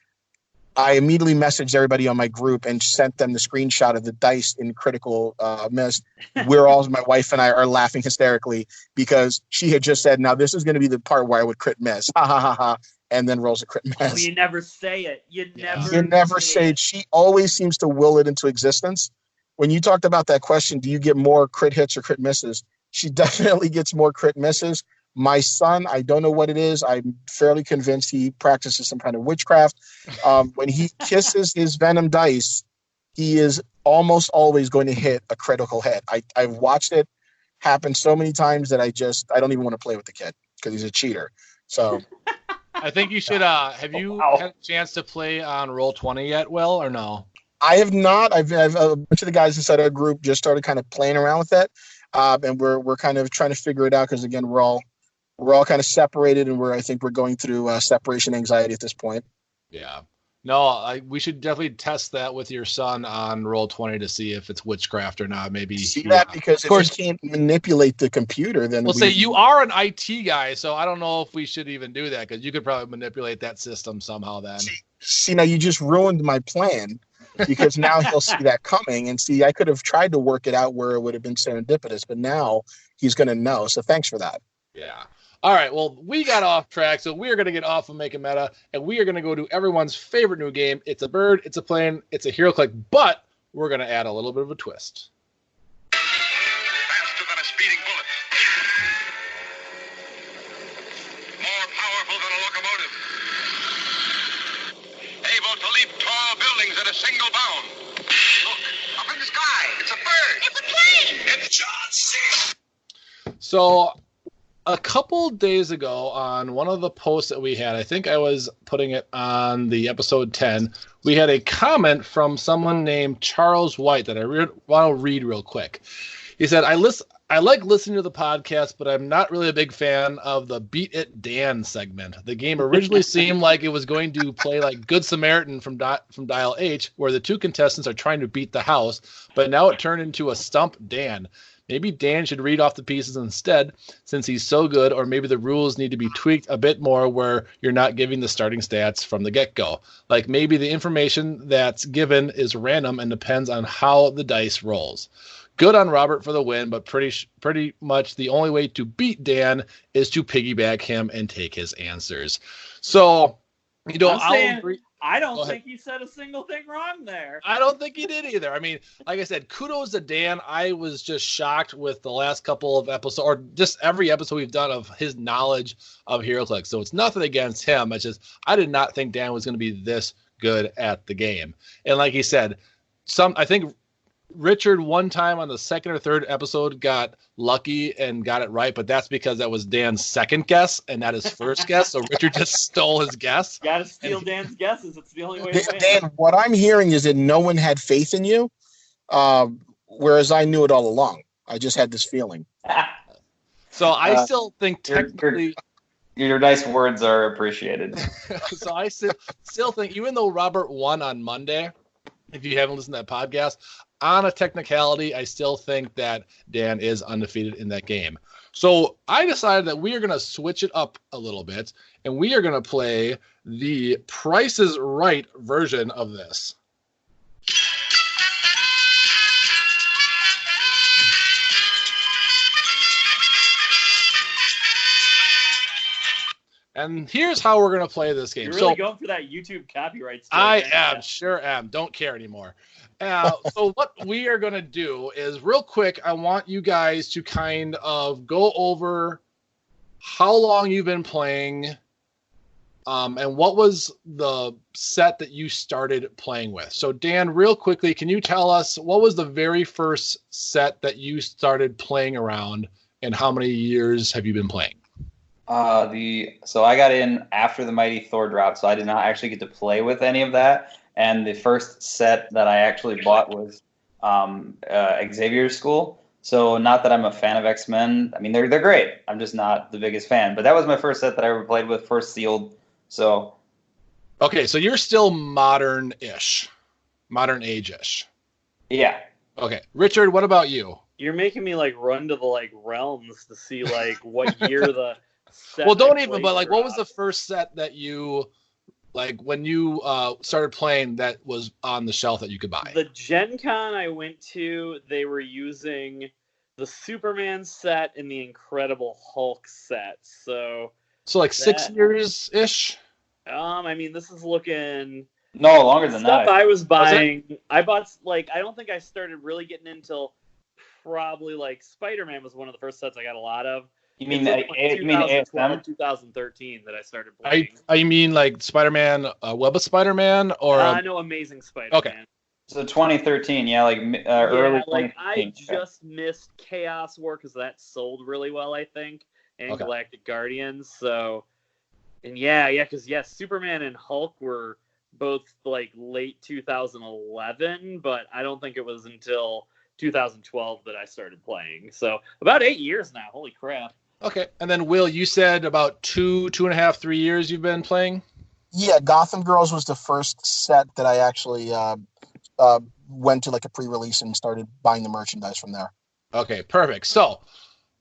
I immediately messaged everybody on my group and sent them the screenshot of the dice in critical miss. My wife and I are laughing hysterically because she had just said, now this is going to be the part where I would crit miss. Ha ha ha ha. And then rolls a crit miss. Oh, you never say it. You never say it. She always seems to will it into existence. When you talked about that question, do you get more crit hits or crit misses? She definitely gets more crit misses. My son, I don't know what it is. I'm fairly convinced he practices some kind of witchcraft. When he kisses his Venom dice, he is almost always going to hit a critical hit. I've watched it happen so many times that I don't even want to play with the kid because he's a cheater. So I think you should. Have you had a chance to play on Roll20 yet, Will, or no? I have not. I've a bunch of the guys inside our group just started kind of playing around with it, and we're kind of trying to figure it out because again we're all kind of separated, and I think we're going through separation anxiety at this point. Yeah. No, we should definitely test that with your son on Roll20 to see if it's witchcraft or not. Maybe that because of course, if you can't manipulate the computer, then say you are an IT guy, so I don't know if we should even do that because you could probably manipulate that system somehow. Then see now you just ruined my plan because now he'll see that coming, and see I could have tried to work it out where it would have been serendipitous, but now he's going to know. So thanks for that. Yeah. All right, well, we got off track, so we are going to get off of Make a Meta, and we are going to go to everyone's favorite new game. It's a bird, it's a plane, it's a Heroclix, but we're going to add a little bit of a twist. Faster than a speeding bullet. More powerful than a locomotive. Able to leap tall buildings in a single bound. Look, up in the sky. It's a bird. It's a plane. It's John C. So a couple days ago on one of the posts that we had, I think I was putting it on the episode 10, we had a comment from someone named Charles White that I want to read real quick. He said, I like listening to the podcast, but I'm not really a big fan of the Beat It Dan segment. The game originally seemed like it was going to play like Good Samaritan from Dial H, where the two contestants are trying to beat the house, but now it turned into a Stump Dan. Maybe Dan should read off the pieces instead, since he's so good, or maybe the rules need to be tweaked a bit more where you're not giving the starting stats from the get-go. Like maybe the information that's given is random and depends on how the dice rolls. Good on Robert for the win, but pretty much the only way to beat Dan is to piggyback him and take his answers. So, I'll agree. I don't think he said a single thing wrong there. I don't think he did either. I mean, like I said, kudos to Dan. I was just shocked with the last couple of episodes, or just every episode we've done, of his knowledge of Heroclix. So it's nothing against him. It's just I did not think Dan was going to be this good at the game. And like he said, I think Richard one time on the second or third episode got lucky and got it right, but that's because that was Dan's second guess and not his first guess. So Richard just stole his guess. Got to steal Dan's guesses. It's the only way to win. Dan, what I'm hearing is that no one had faith in you, whereas I knew it all along. I just had this feeling. So I still think technically your nice words are appreciated. So I still think, even though Robert won on Monday, if you haven't listened to that podcast. On a technicality, I still think that Dan is undefeated in that game. So I decided that we are going to switch it up a little bit, and we are going to play the Price is Right version of this. And here's how we're going to play this game. You're really going for that YouTube copyright stuff. I am, sure am. Don't care anymore. So what we are going to do is real quick, I want you guys to kind of go over how long you've been playing and what was the set that you started playing with. So Dan, real quickly, can you tell us what was the very first set that you started playing around and how many years have you been playing? So I got in after the Mighty Thor drop, so I did not actually get to play with any of that. And the first set that I actually bought was Xavier's School. So not that I'm a fan of X-Men. I mean, they're great. I'm just not the biggest fan. But that was my first set that I ever played with, first sealed. So. Okay, so you're still modern-ish, modern age-ish. Yeah. Okay, Richard, what about you? You're making me like run to the like realms to see like what year the. Well, don't even. But like, what was the first set that you? Like when you started playing that was on the shelf that you could buy? The Gen Con I went to, they were using the Superman set and the Incredible Hulk set. So like 6 years-ish? I mean, this is looking... No, longer than that. Stuff I was buying, I bought, like, I don't think I started really getting until probably, like, Spider-Man was one of the first sets I got a lot of. You mean ASM? 2013 that I started playing. I mean like Spider-Man, Web of Spider-Man, or no, Amazing Spider-Man. Okay. So 2013, yeah, like early. Like I just missed Chaos War because that sold really well, I think, and Galactic Guardians. So, and because Superman and Hulk were both like late 2011, but I don't think it was until 2012 that I started playing. So about 8 years now. Holy crap. Okay, and then Will, you said about 2.5, 3 years you've been playing? Yeah, Gotham Girls was the first set that I actually went to like a pre-release and started buying the merchandise from there. Okay, perfect. So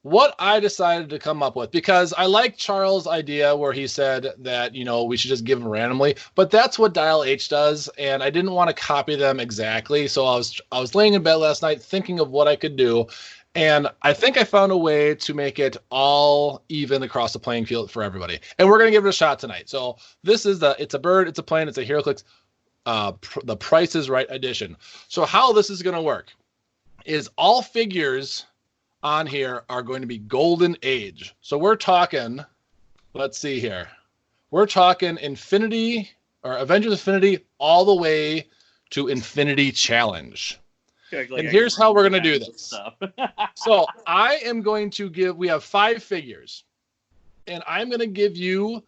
what I decided to come up with, because I like Charles' idea where he said that, we should just give them randomly, but that's what Dial H does, and I didn't want to copy them exactly, so I was laying in bed last night thinking of what I could do, and I think I found a way to make it all even across the playing field for everybody. And we're going to give it a shot tonight. So this is it's a bird, it's a plane, it's a Heroclix, the Price is Right edition. So how this is going to work is all figures on here are going to be Golden Age. So we're talking, let's see here. We're talking Infinity or Avengers Infinity all the way to Infinity Challenge. And here's how we're going to do this. So I am going to we have 5 figures, and I'm going to give you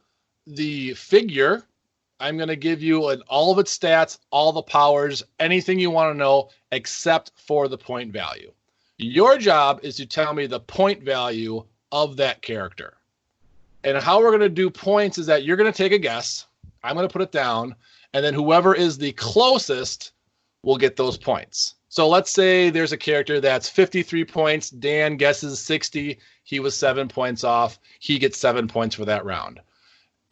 the figure. I'm going to give you all of its stats, all the powers, anything you want to know, except for the point value. Your job is to tell me the point value of that character. And how we're going to do points is that you're going to take a guess. I'm going to put it down, and then whoever is the closest will get those points. So let's say there's a character that's 53 points. Dan guesses 60. He was 7 points off. He gets 7 points for that round.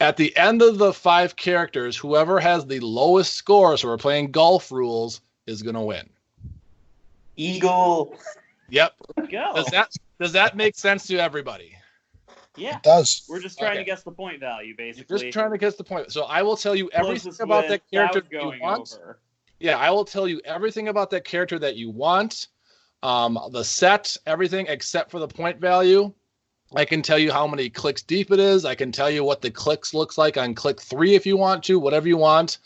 At the end of the 5 characters, whoever has the lowest score, so we're playing golf rules, is going to win. Eagle. Yep. Go. Does that make sense to everybody? Yeah. It does. We're just trying to guess the point value, basically. You're just trying to guess the point. So I will tell you everything about that character that you want. Yeah, I will tell you everything about that character that you want. The set, everything except for the point value. I can tell you how many clicks deep it is. I can tell you what the clicks looks like on click 3 if you want to, whatever you want.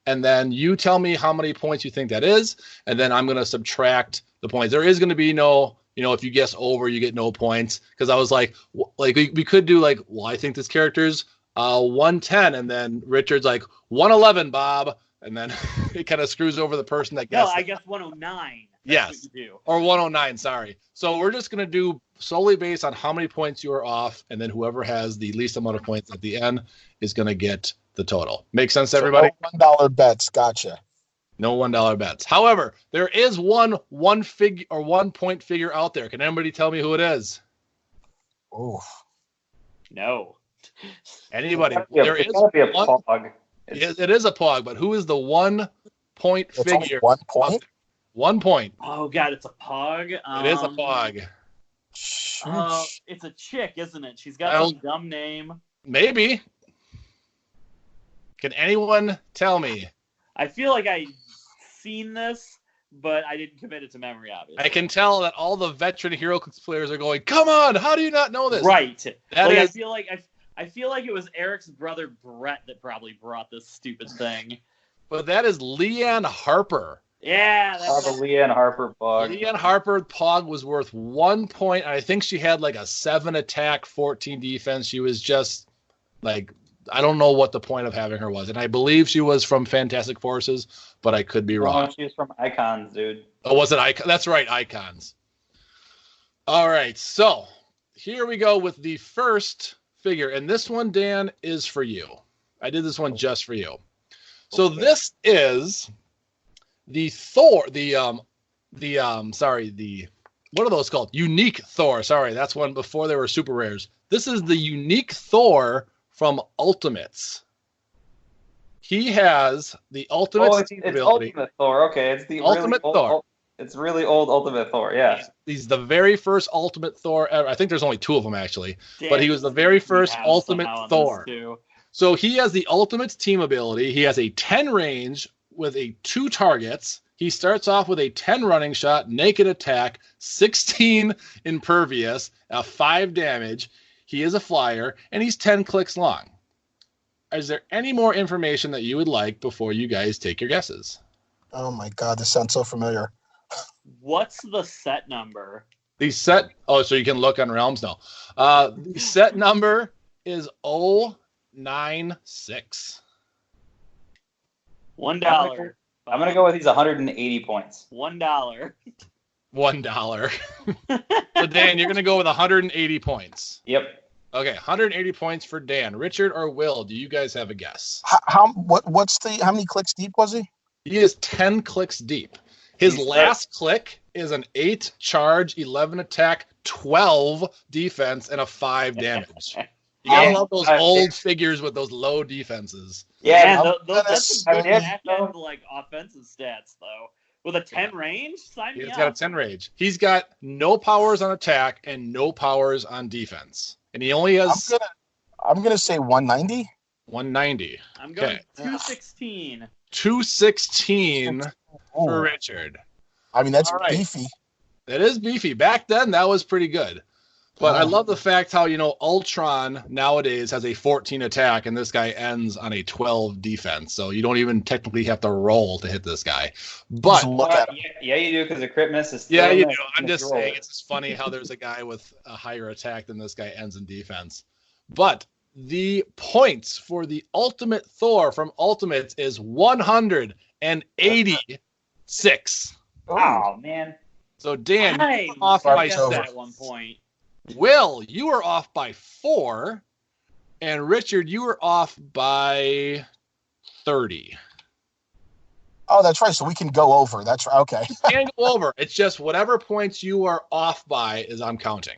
And then you tell me how many points you think that is. And then I'm going to subtract the points. There is going to be no, if you guess over, you get no points. Because I was like we could do like, well, I think this character's 110. And then Richard's like, 111, Bob. And then it kind of screws over the person that guessed. No, I guess 109. Yes. What you do. Or 109, sorry. So we're just going to do solely based on how many points you are off, and then whoever has the least amount of points at the end is going to get the total. Make sense to everybody? $1 bets. Gotcha. No $1 bets. However, there is one point figure out there. Can anybody tell me who it is? Oh. No. Anybody? It's gotta be a pog. It is a pog, but who is the 1 point figure? 1 point? 1 point. Oh God, it's a pog. It is a pog. It's a chick, isn't it? She's got some dumb name. Maybe. Can anyone tell me? I feel like I've seen this, but I didn't commit it to memory, obviously. I can tell that all the veteran Heroclix players are going, come on, how do you not know this? Right. I feel like it was Eric's brother Brett that probably brought this stupid thing. But that is Leanne Harper. Yeah, that's the Leanne Harper pog. Leanne Harper pog was worth 1 point. I think she had like a 7 attack, 14 defense. She was just like, I don't know what the point of having her was. And I believe she was from Fantastic Forces, but I could be wrong. She was from Icons, dude. Oh, was it Icons? That's right, Icons. All right, so here we go with the first figure. And this one, Dan, is for you. I did this one just for you. So this is the Thor, what are those called? Unique Thor. Sorry, that's one before they were super rares. This is the Unique Thor from Ultimates. He has the Ultimate it's Ultimate Thor. Okay, it's the Ultimate Thor. It's really old Ultimate Thor. Yeah, he's the very first Ultimate Thor ever. I think there's only 2 of them actually, but he was the very first Ultimate Thor. So he has the Ultimate team ability. He has a 10 range with 2 targets. He starts off with a 10 running shot, naked attack, 16 impervious, 5 damage. He is a flyer, and he's 10 clicks long. Is there any more information that you would like before you guys take your guesses? Oh my God, this sounds so familiar. What's the set number? So you can look on Realms now. The set number is 096. $1. I'm going to go with these 180 points. $1. $1. So Dan, you're going to go with 180 points. Yep. Okay, 180 points for Dan. Richard or Will, do you guys have a guess? How many clicks deep was he? He is 10 clicks deep. His last click is an 8 charge, 11 attack, 12 defense, and a 5 damage. You gotta love those old figures with those low defenses. Yeah, that's some good back-end, like, offensive stats, though. With a 10 range? Sign me up. He's got a 10 range. He's got no powers on attack and no powers on defense. And he only has... I'm gonna say 190. 190. I'm going 216. 216 for Richard. I mean, that's beefy. That is beefy. Back then, that was pretty good. But I love the fact how, Ultron nowadays has a 14 attack, and this guy ends on a 12 defense. So you don't even technically have to roll to hit this guy. But look at him. Yeah, you do, because the crit miss is still yeah, you do. I'm just saying it's just funny how there's a guy with a higher attack than this guy ends in defense. But the points for the Ultimate Thor from Ultimates is 186. Oh, man. So, Dan, you were off by that 6. At one point. Will, you were off by 4. And Richard, you were off by 30. Oh, that's right. So we can go over. That's right. Okay. You can go over. It's just whatever points you are off by is I'm counting.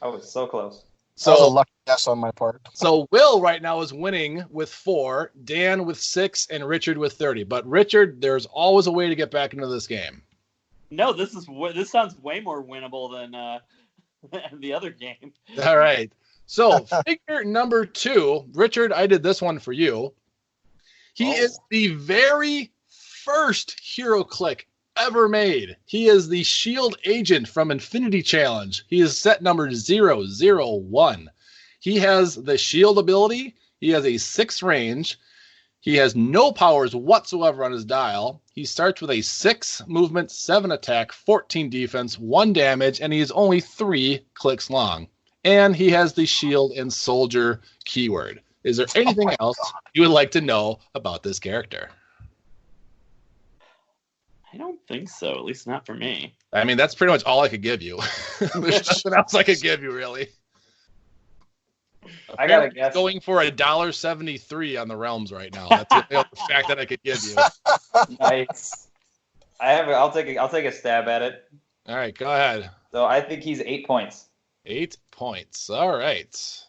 Oh, it's so close. So that was a lucky guess on my part. So Will right now is winning with 4, Dan with 6, and Richard with 30. But Richard, there's always a way to get back into this game. No, this sounds way more winnable than the other game. All right. So figure number 2, Richard, I did this one for you. He is the very first Heroclix ever made. He is the Shield Agent from Infinity Challenge. He is set number 001. He has the Shield ability. He has a 6 range. He has no powers whatsoever on his dial. He starts with a 6 movement, 7 attack, 14 defense, 1 damage, and he is only 3 clicks long. And he has the shield and soldier keyword. Is there anything else you would like to know about this character? I don't think so, at least not for me. I mean, that's pretty much all I could give you. There's nothing else I could give you, really. I gotta guess. Going for $1.73 on the realms right now. That's the only fact that I could give you. Nice. I'll take a stab at it. All right, go ahead. So I think he's 8 points. 8 points. All right.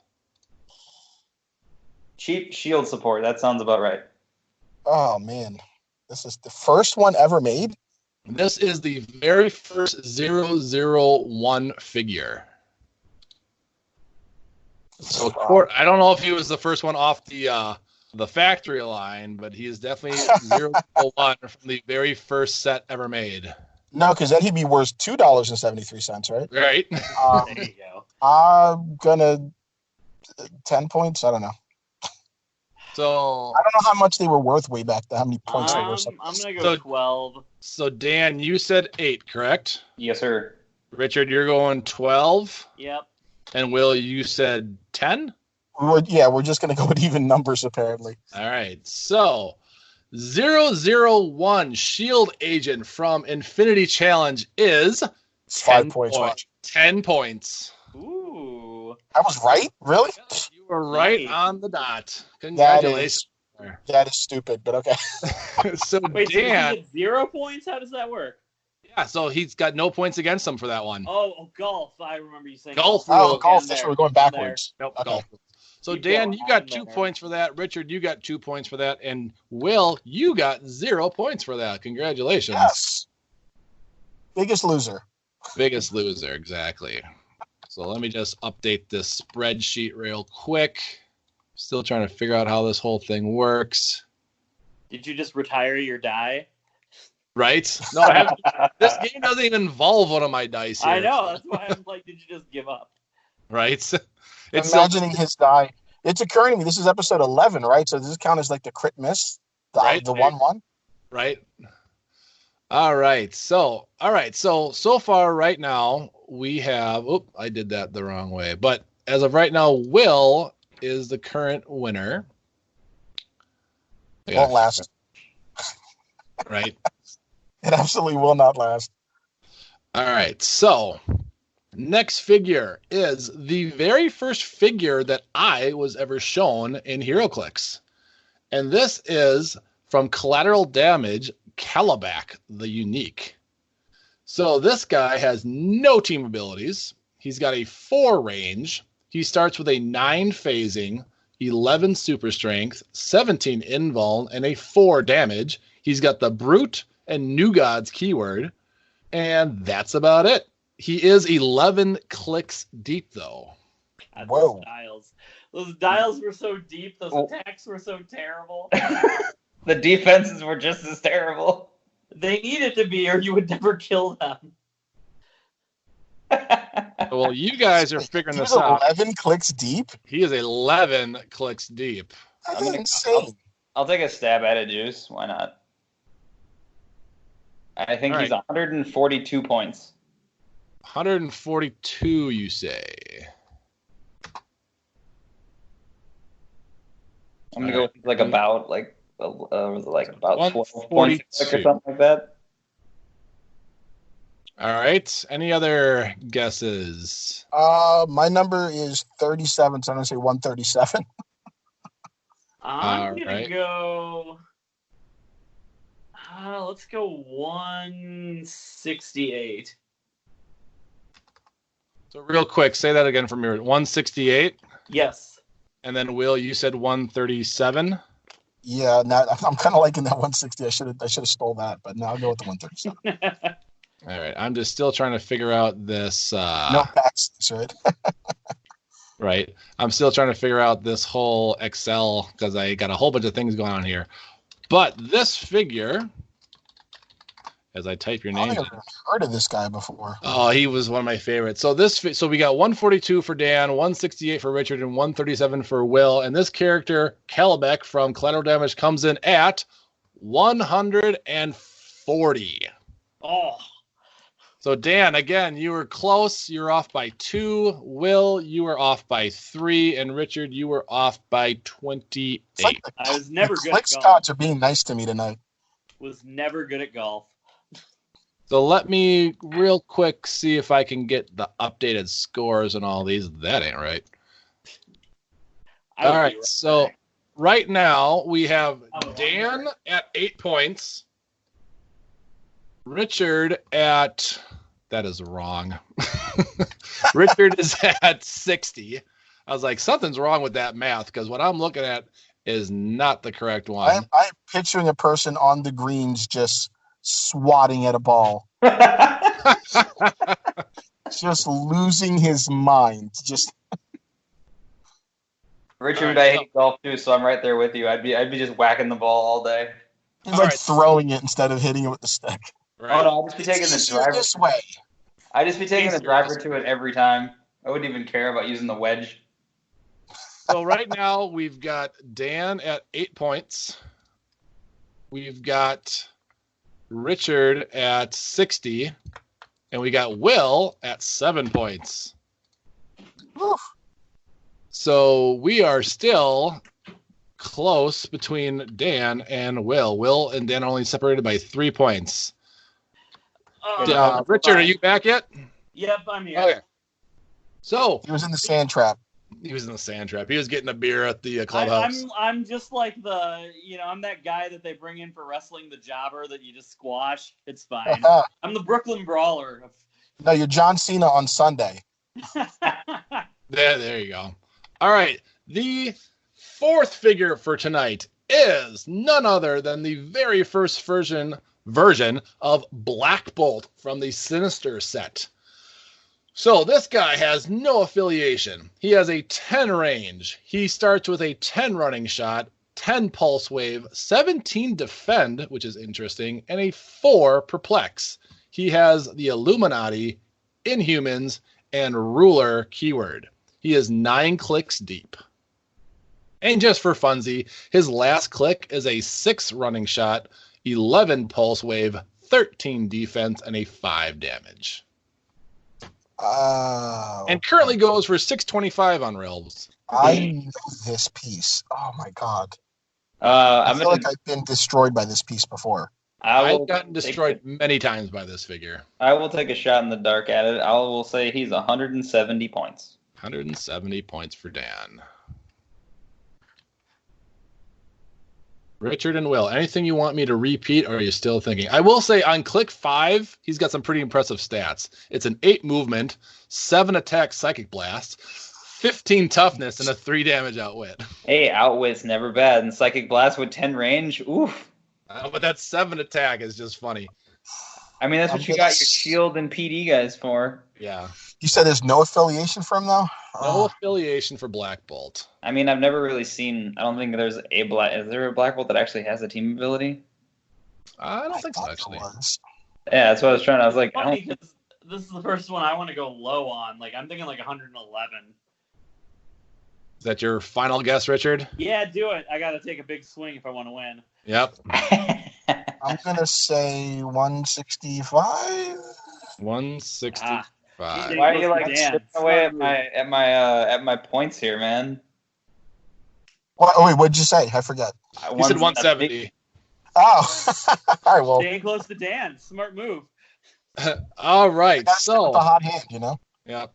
Cheap shield support. That sounds about right. Oh man, this is the first one ever made. This is the very first 001 figure. So I don't know if he was the first one off the factory line, but he is definitely 001 from the very first set ever made. No, because then he'd be worth $2.73, right? Right. There you go. I'm gonna 10 points. I don't know. So I don't know how much they were worth way back then. How many points they were? I'm gonna go 12. So Dan, you said 8, correct? Yes, sir. Richard, you're going 12. Yep. And Will, you said 10? We're just going to go with even numbers, apparently. All right. So 001 Shield Agent from Infinity Challenge is 5 points. 10 points. Ooh. I was right? Really? You were right on the dot. Congratulations. That is stupid, but okay. So wait, Dan, so he get 0 points? How does that work? Yeah, so he's got no points against him for that one. Oh, golf. I remember you saying golf. Golf. That's where we're going backwards. Nope, okay. Golf. So Dan, you got 2 points for that. Richard, you got 2 points for that. And Will, you got 0 points for that. Congratulations. Yes. Biggest loser. Biggest loser, exactly. So let me just update this spreadsheet real quick. Still trying to figure out how this whole thing works. Did you just retire your die? Right? No, I haven't. This game doesn't even involve one of my dice here. I know. That's why I'm like, did you just give up? Right? Imagining his die. It's occurring to me. This is episode 11, right? So does this count as like the crit miss? The 1-1? Right. All right. So far right now we have, I did that the wrong way. But as of right now, Will is the current winner. Won't last. Right. It absolutely will not last. All right. So next figure is the very first figure that I was ever shown in Heroclix. And this is from Collateral Damage, Calabac, the Unique. So this guy has no team abilities. He's got a 4 range. He starts with a 9 phasing, 11 super strength, 17 invuln, and a 4 damage. He's got the Brute and New Gods keyword. And that's about it. He is 11 clicks deep, though. God, whoa. Those dials were so deep. Those attacks were so terrible. The defenses were just as terrible. They needed to be, or you would never kill them. Well, you guys are figuring this out. 11 clicks deep? He is 11 clicks deep. That's insane. I'll take a stab at it, Juice. Why not? I think he's 142 points. 142, you say? I'm gonna go with about 12 points or something like that. All right. Any other guesses? My number is 37, so I'm gonna say 137. I'm gonna go. Let's go 168. So real quick, say that again from your 168. Yes. And then Will, you said 137. Yeah, I'm kind of liking that 160. I should have stole that, but now I'll go with the 137. All right, I'm just still trying to figure out this. No backs, right? Right. I'm still trying to figure out this whole Excel because I got a whole bunch of things going on here. But this figure, as I type your name, I've never heard of this guy before. Oh, he was one of my favorites. So we got 142 for Dan, 168 for Richard, and 137 for Will. And this character, Calabac from Collateral Damage, comes in at 140. Oh. So Dan, again, you were close. You were off by 2. Will, you were off by 3, and Richard, you were off by 28. I was never good at golf. Scotts are being nice to me tonight. Was never good at golf. So let me real quick see if I can get the updated scores and all these. That ain't right. All right. So right now we have Dan at 8 points. Richard at, that is wrong. Richard is at 60. I was like, something's wrong with that math because what I'm looking at is not the correct one. I'm picturing a person on the greens just swatting at a ball. Just losing his mind. Just Richard, I hate golf too, so I'm right there with you. I'd be just whacking the ball all day. He's throwing it instead of hitting it with the stick. Right. Oh no, I'd just be taking the driver this way. I'd just be taking the driver to it every time. I wouldn't even care about using the wedge. So right now we've got Dan at 8 points. We've got Richard at 60. And we got Will at 7 points. Oof. So we are still close between Dan and Will. Will and Dan are only separated by 3 points. Richard, are you back yet? Yep, I'm here. Okay. So he was in the sand trap. He was getting a beer at the clubhouse. I'm just like I'm that guy that they bring in for wrestling, the jobber that you just squash. It's fine. I'm the Brooklyn Brawler. No, you're John Cena on Sunday. There you go. All right. The fourth figure for tonight is none other than the very first version of Black Bolt from the Sinister set. So this guy has no affiliation. He has a 10 range. He starts with a 10 running shot, 10 pulse wave, 17 defend, which is interesting, and a 4 perplex. He has the Illuminati, Inhumans, and Ruler keyword. He is 9 clicks deep. And just for funsies, his last click is a 6 running shot, 11 pulse wave, 13 defense, and a 5 damage. And currently goes for 625 on Rails. I know this piece. Oh my god. I feel like I've been destroyed by this piece before. I've gotten destroyed many times by this figure. I will take a shot in the dark at it. I will say he's 170 points. 170 points for Dan. Richard and Will, anything you want me to repeat, or are you still thinking? I will say on click 5, he's got some pretty impressive stats. It's an 8 movement, 7 attack psychic blast, 15 toughness, and a 3 damage outwit. Hey, outwit's never bad. And psychic blast with 10 range, oof. But that 7 attack is just funny. I mean, that's what you got your shield and PD guys for. Yeah. You said there's no affiliation for him, though? No affiliation for Black Bolt. I mean, I've never really seen... I don't think there's a Black... Is there a Black Bolt that actually has a team ability? I don't think so, actually. Yeah, that's what I was trying to... I was like... Funny, because this is the first one I want to go low on. Like, I'm thinking like 111. Is that your final guess, Richard? Yeah, do it. I got to take a big swing if I want to win. Yep. I'm going to say 165? 165. Why are you like chipping away at my points here, man? Wait, what'd you say? I forget. You said 170. Oh, all right. Well, staying close to Dan. Smart move. All right. So with the hot hand, you know. Yeah.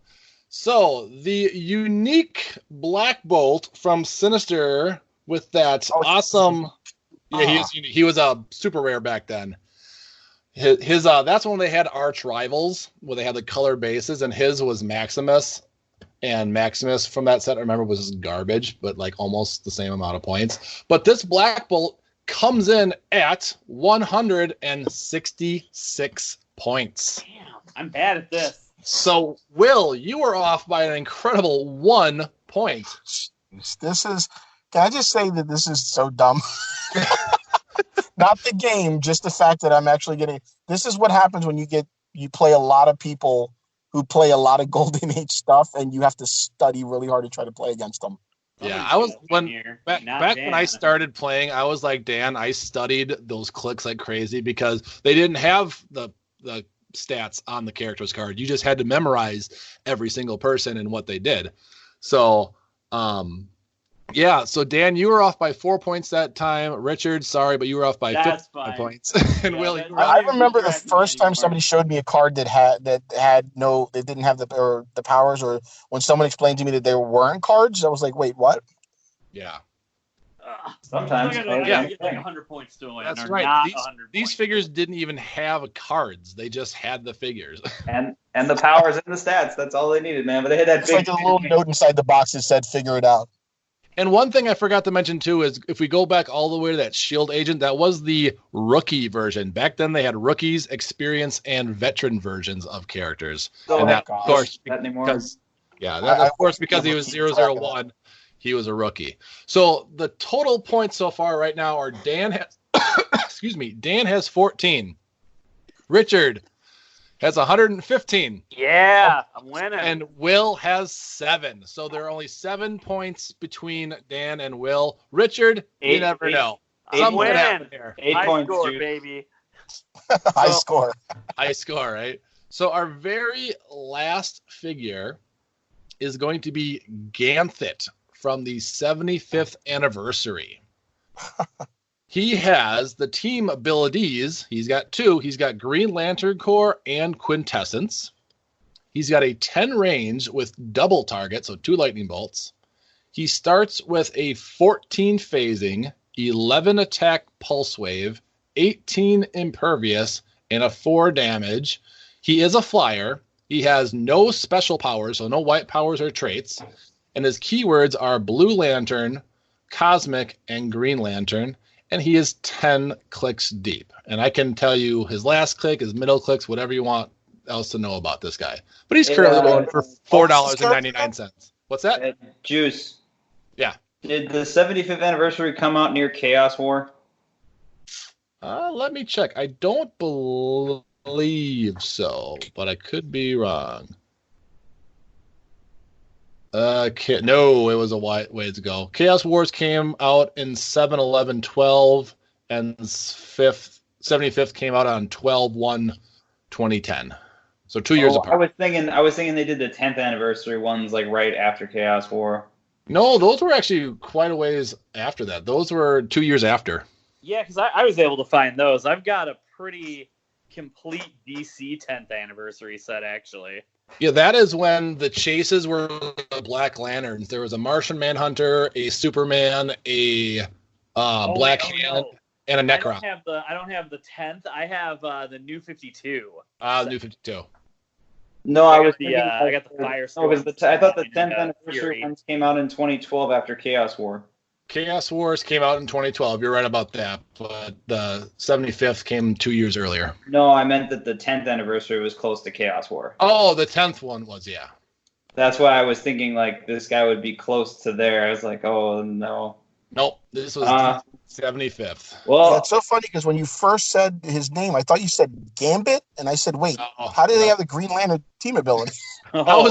So the unique Black Bolt from Sinister with that awesome. Yeah, he was a super rare back then. His that's when they had arch rivals where they had the color bases, and his was Maximus, and Maximus from that set I remember was garbage, but like almost the same amount of points. But this Black Bolt comes in at 166 points. Damn, I'm bad at this. So Will, you were off by an incredible 1 point. This is. Can I just say that this is so dumb? Not the game, just the fact that I'm actually getting. This is what happens when you play a lot of people who play a lot of Golden Age stuff, and you have to study really hard to try to play against them. Yeah, I was back when I started playing. I was like Dan. I studied those clicks like crazy because they didn't have the stats on the character's card. You just had to memorize every single person and what they did. So, yeah, so Dan, you were off by 4 points that time. Richard, sorry, but you were off by 5 points. And Will, I remember the first time somebody showed me a card that didn't have the powers, or when someone explained to me that there weren't cards, I was like, wait, what? Yeah. Sometimes. I gotta get like 100 points to win. That's right. These figures didn't even have cards. They just had the figures. And the powers and the stats. That's all they needed, man. But they had that it's like a little note inside the box that said, figure it out. And one thing I forgot to mention, too, is if we go back all the way to that Shield Agent, that was the rookie version. Back then, they had rookies, experience, and veteran versions of characters. Oh, and that, gosh. of course, because he was 001, he was a rookie. So the total points so far right now are Dan has, Dan has 14. Richard has 115. Yeah, I'm winning. And Will has 7. So there are only 7 points between Dan and Will. Richard, you never know. I'm winning. 8 points, score, dude. baby. High score. High score, right? So our very last figure is going to be Ganthit from the 75th anniversary. He has the team abilities. He's got 2. He's got Green Lantern Corps and Quintessence. He's got a 10 range with double target, so 2 lightning bolts. He starts with a 14 phasing, 11 attack pulse wave, 18 impervious, and a 4 damage. He is a flyer. He has no special powers, so no white powers or traits. And his keywords are Blue Lantern, Cosmic, and Green Lantern. And he is 10 clicks deep. And I can tell you his last click, his middle clicks, whatever you want else to know about this guy. But he's currently going for $4.99. What's that? Juice. Yeah. Did the 75th anniversary come out near Chaos War? Let me check. I don't believe so, but I could be wrong. No, it was a ways ago. Chaos Wars came out in 7/11/12, and 75th came out on 12/1/2010. So 2 years apart. I was thinking they did the 10th anniversary ones like right after Chaos War. No, those were actually quite a ways after that. Those were 2 years after. Yeah, because I was able to find those. I've got a pretty complete DC 10th anniversary set, actually. Yeah, that is when the chases were the Black Lanterns. There was a Martian Manhunter, a Superman, a Black Hand, and a Necron. I don't have the 10th. I have the New 52. New 52. No, I got the Firestorm. I thought the 10th anniversary ones came out in 2012 after Chaos War. Chaos Wars came out in 2012. You're right about that, but the 75th came 2 years earlier. No, I meant that the 10th anniversary was close to Chaos War. Oh, the 10th one was, yeah. That's why I was thinking like this guy would be close to there. I was like, oh no. Nope, this was 75th. Well, that's so funny because when you first said his name, I thought you said Gambit, and I said, wait, how do they have the Green Lantern team ability? How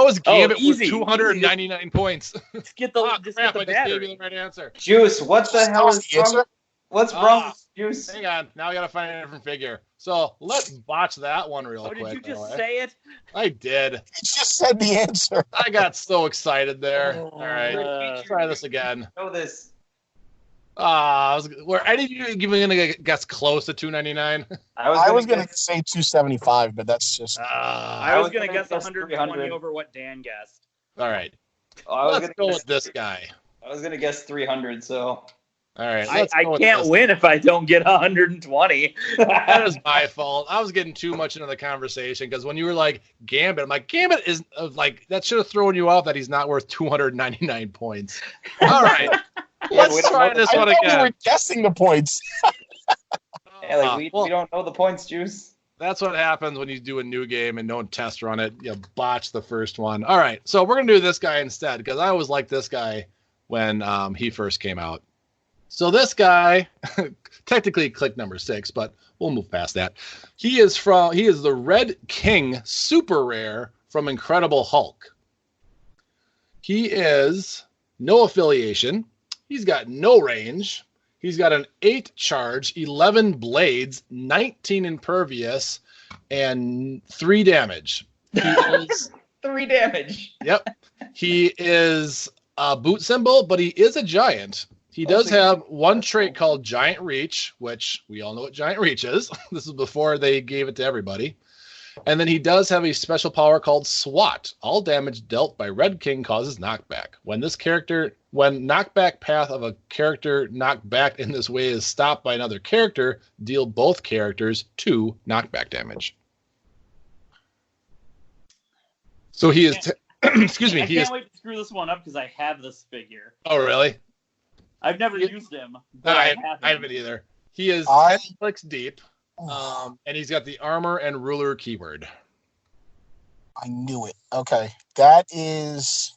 was Gambit with 299 points? Just get the I just gave you the right answer. Juice, what the hell is wrong? What's wrong with Juice? Hang on, now we gotta find a different figure. So let's botch that one real quick. Did you just say it? I did. He just said the answer. I got so excited there. All right, let's try this again. Know this. Were any of you even gonna guess close to 299? I was gonna say 275, but that's just. I was gonna guess 120 over what Dan guessed. All right, let's go with this guy. I was gonna guess 300. So. All right, I can't win if I don't get 120. That is my fault. I was getting too much into the conversation because when you were like Gambit, I'm like, Gambit is like that should have thrown you off that he's not worth 299 points. All right, let's try this one again. We were guessing the points. Yeah, we don't know the points, Juice. That's what happens when you do a new game and don't test run it. You botch the first one. All right, so we're gonna do this guy instead because I always liked this guy when he first came out. So this guy, technically click number 6, but we'll move past that. He is the Red King super rare from Incredible Hulk. He is no affiliation. He's got no range. He's got an 8 charge, 11 blades, 19 impervious, and 3 damage. He is 3 damage. Yep. He is a boot symbol, but he is a giant. He does have one trait called Giant Reach, which we all know what Giant Reach is. This is before they gave it to everybody. And then he does have a special power called SWAT. All damage dealt by Red King causes knockback. When this character When knockback path of a character knocked back in this way is stopped by another character, deal both characters 2 knockback damage. So he is... excuse me. I can't wait to screw this one up because I have this figure. Oh, really? I've never used him, but I haven't either. He is Heroclix deep, and he's got the armor and ruler keyword. I knew it. Okay. That is...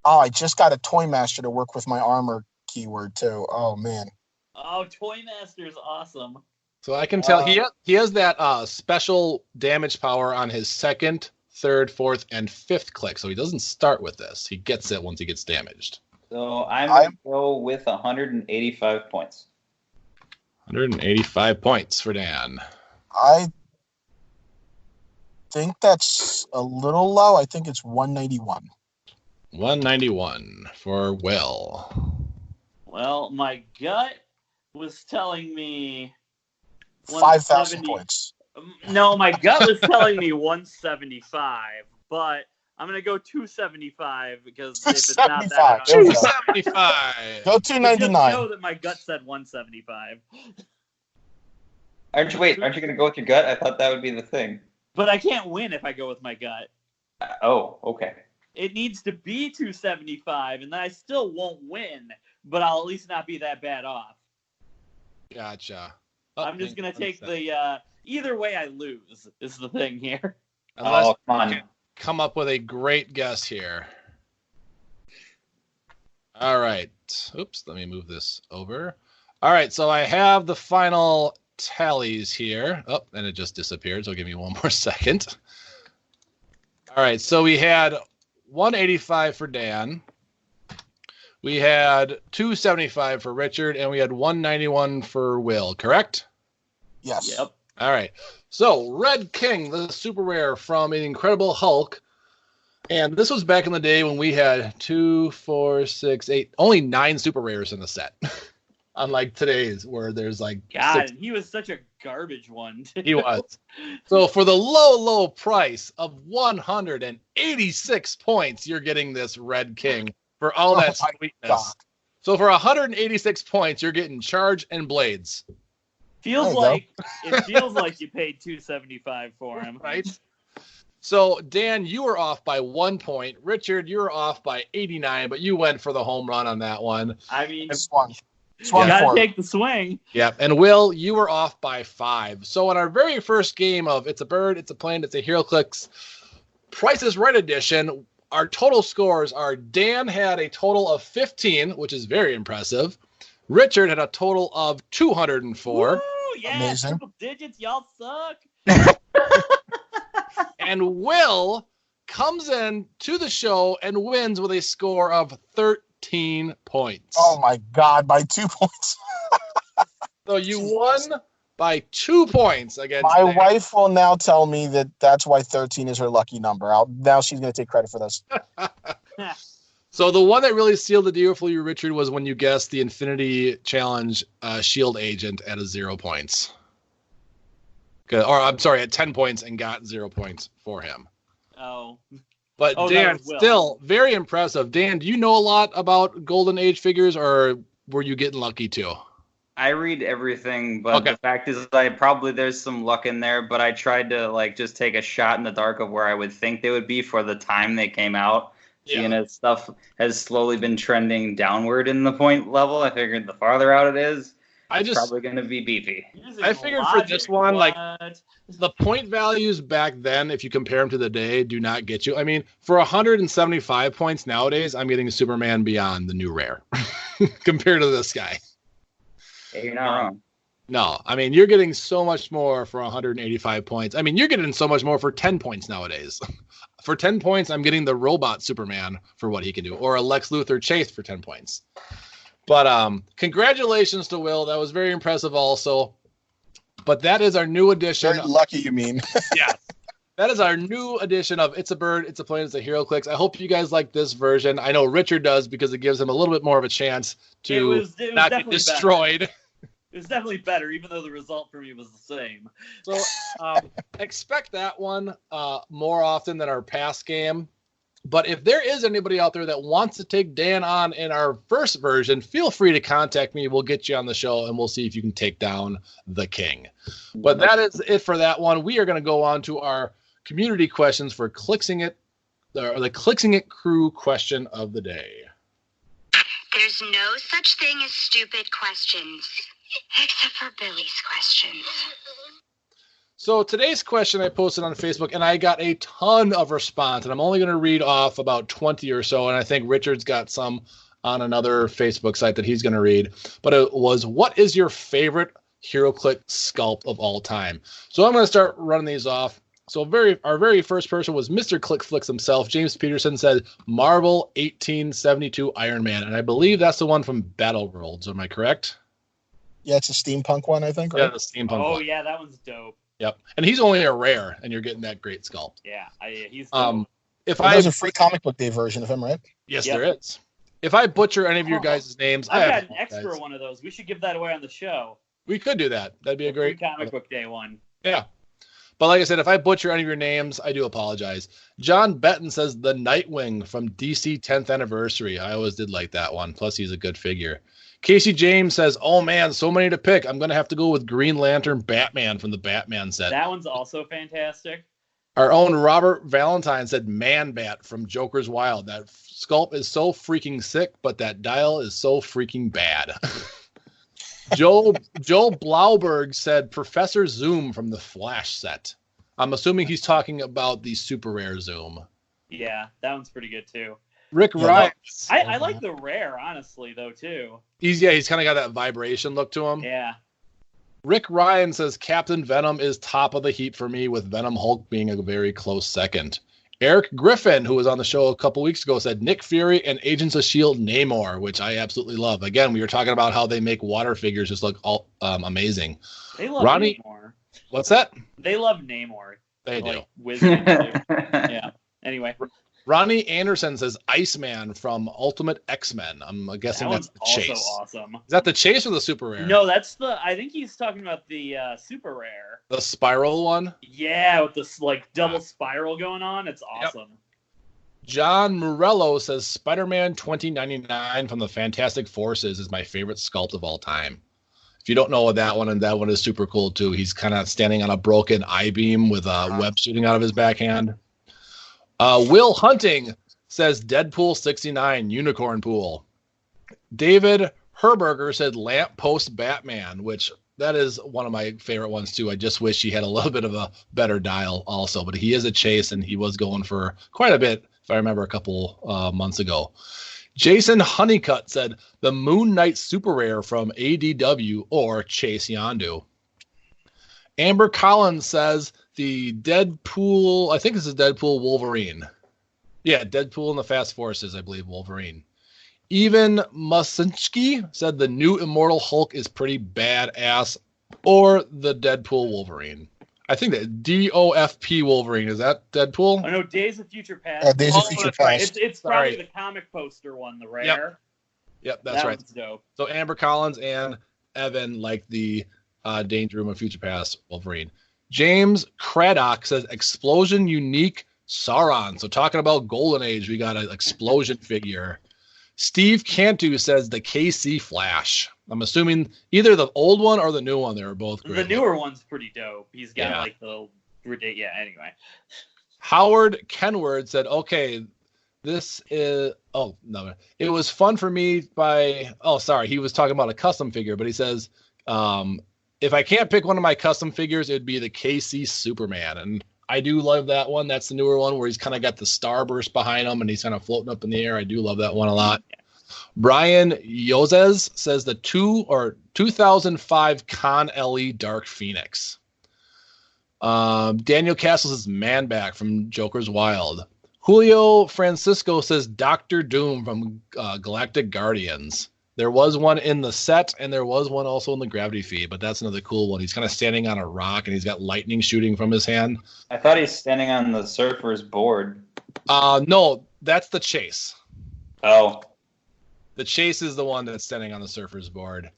Oh, I just got a Toy Master to work with my armor keyword, too. Oh, man. Oh, Toy Master is awesome. So I can tell he has that special damage power on his 2nd, 3rd, 4th, and 5th click. So he doesn't start with this. He gets it once he gets damaged. So I'm going to go with 185 points. 185 points for Dan. I think that's a little low. I think it's 191. 191 for Will. Well, my gut was telling me 5,000 points. No, my gut was telling me 175, but I'm going to go 275 because if it's not that... 275! Go 299. Just know that my gut said 175. Aren't you going to go with your gut? I thought that would be the thing. But I can't win if I go with my gut. Oh, okay. It needs to be 275, and then I still won't win, but I'll at least not be that bad off. Gotcha. I'm just going to take the... either way I lose is the thing here. Unless come on. Come up with a great guess here. All right. Oops, let me move this over. All right, so I have the final tallies here. Oh, and it just disappeared, so give me one more second. All right, so we had 185 for Dan. We had 275 for Richard, and we had 191 for Will, correct? Yes. Yep. All right. So, Red King, the super rare from an Incredible Hulk. And this was back in the day when we had 2, 4, 6, 8, only 9 super rares in the set. Unlike today's, where there's like... God, he was such a garbage one, too. He was. So, for the low, low price of 186 points, you're getting this Red King for all that sweetness. So, for 186 points, you're getting Charge and Blades. It feels like you paid $275 for him, right? So Dan, you were off by 1 point. Richard, you were off by 89, but you went for the home run on that one. I mean, swung you gotta take the swing. Yeah, and Will, you were off by 5. So in our very first game of It's a Bird, It's a Plane, It's a Heroclix Price is Right edition, our total scores are: Dan had a total of 15, which is very impressive. Richard had a total of 204. Woo, yeah, amazing. Triple digits, y'all suck. And Will comes in to the show and wins with a score of 13 points. Oh my God, by 2 points. So you won by 2 points against my Dan. wife will now tell me that that's why 13 is her lucky number. Now she's going to take credit for this. So the one that really sealed the deal for you, Richard, was when you guessed the Infinity Challenge Shield Agent at 0 points. Or I'm sorry, at 10 points and got 0 points for him. Oh. But Dan, still very impressive. Dan, do you know a lot about Golden Age figures, or were you getting lucky too? I read everything, but the fact is there's some luck in there, but I tried to just take a shot in the dark of where I would think they would be for the time they came out. Yeah. Seeing as stuff has slowly been trending downward in the point level, I figured the farther out it is, it's probably going to be beefy. I figured for this one, the point values back then, if you compare them to the day, do not get you. I mean, for 175 points nowadays, I'm getting Superman Beyond, the new rare, compared to this guy. Hey, you're not wrong. No, I mean, you're getting so much more for 185 points. I mean, you're getting so much more for 10 points nowadays. For 10 points, I'm getting the robot Superman for what he can do, or a Lex Luthor Chase for 10 points. But congratulations to Will. That was very impressive also. But that is our new edition. Very lucky, you mean. Yeah. That is our new edition of It's a Bird, It's a Plane, It's a Heroclix. I hope you guys like this version. I know Richard does because it gives him a little bit more of a chance to not get destroyed. Better. It was definitely better, even though the result for me was the same. So expect that one more often than our past game. But if there is anybody out there that wants to take Dan on in our first version, feel free to contact me. We'll get you on the show, and we'll see if you can take down the king. But that is it for that one. We are going to go on to our community questions for Clixin It, or the Clixin It crew question of the day. There's no such thing as stupid questions, except for Billy's questions. So today's question I posted on Facebook, and I got a ton of response, and I'm only going to read off about 20 or so, and I think Richard's got some on another Facebook site that he's going to read. But it was, what is your favorite Heroclix sculpt of all time? So I'm going to start running these off. So our very first person was Mr. Clickflix himself. James Peterson said Marvel 1872 Iron Man, and I believe that's the one from Battle Worlds. Am I correct? Yeah, it's a steampunk one, I think. Right? Yeah, the steampunk one. Oh, yeah, that one's dope. Yep, and he's only a rare, and you're getting that great sculpt. Yeah, he's dope. There's a free comic book day version of him, right? Yes, there is. If I butcher any of your guys' names, I've got an extra one of those. We should give that away on the show. We could do that. That'd be a great free comic book day one. Yeah. But like I said, if I butcher any of your names, I do apologize. John Benton says the Nightwing from DC 10th Anniversary. I always did like that one. Plus, he's a good figure. Casey James says, oh, man, so many to pick. I'm going to have to go with Green Lantern Batman from the Batman set. That one's also fantastic. Our own Robert Valentine said Man-Bat from Joker's Wild. That sculpt is so freaking sick, but that dial is so freaking bad. Joe Blauberg said Professor Zoom from the Flash set. I'm assuming he's talking about the super rare Zoom. Yeah, that one's pretty good too. Rick Ryan. I like the rare, honestly, though, too. He's kind of got that vibration look to him. Yeah. Rick Ryan says Captain Venom is top of the heap for me, with Venom Hulk being a very close second. Eric Griffin, who was on the show a couple weeks ago, said Nick Fury and Agents of S.H.I.E.L.D. Namor, which I absolutely love. Again, we were talking about how they make water figures just look amazing. They love Namor. What's that? They love Namor. They do. Yeah. Anyway. Ronnie Anderson says Iceman from Ultimate X-Men. I'm guessing that's the Chase. Also awesome. Is that the Chase or the super rare? No, that's I think he's talking about the super rare. The spiral one? Yeah, with this double spiral going on. It's awesome. Yep. John Morello says Spider-Man 2099 from the Fantastic Forces is my favorite sculpt of all time. If you don't know that one, and that one is super cool too. He's kind of standing on a broken I-beam with a web shooting out of his backhand. Will Hunting says Deadpool 69 Unicorn Pool. David Herberger said Lamp Post Batman, which that is one of my favorite ones too. I just wish he had a little bit of a better dial also, but he is a Chase, and he was going for quite a bit, if I remember, a couple months ago. Jason Honeycutt said the Moon Knight Super Rare from ADW or Chase Yondu. Amber Collins says the Deadpool, I think this is Deadpool Wolverine. Yeah, Deadpool and the Fast Forces, I believe, Wolverine. Even Musinski said the new Immortal Hulk is pretty badass, or the Deadpool Wolverine. I think that DOFP Wolverine, is that Deadpool? Oh, no, Days of Future Past. Days of Future Past. Right. It's probably the comic poster one, the rare. Yep, that's right. One's dope. So Amber Collins and Evan like the Danger Room of Future Past Wolverine. James Craddock says Explosion Unique Sauron. So talking about Golden Age, we got an Explosion figure. Steve Cantu says the KC Flash. I'm assuming either the old one or the new one. They were both great. The newer one's pretty dope. He's got anyway. Howard Kenward said, okay, this is, it was fun for me he was talking about a custom figure, but he says, if I can't pick one of my custom figures, it'd be the KC Superman. And I do love that one. That's the newer one where he's kind of got the starburst behind him and he's kind of floating up in the air. I do love that one a lot. Brian Yozez says the 2005 Con LE Dark Phoenix. Daniel Castle says Man-Back from Joker's Wild. Julio Francisco says Dr. Doom from Galactic Guardians. There was one in the set, and there was one also in the Gravity Feed, but that's another cool one. He's kind of standing on a rock, and he's got lightning shooting from his hand. I thought he's standing on the surfer's board. No, that's the Chase. Oh. The Chase is the one that's standing on the surfer's board.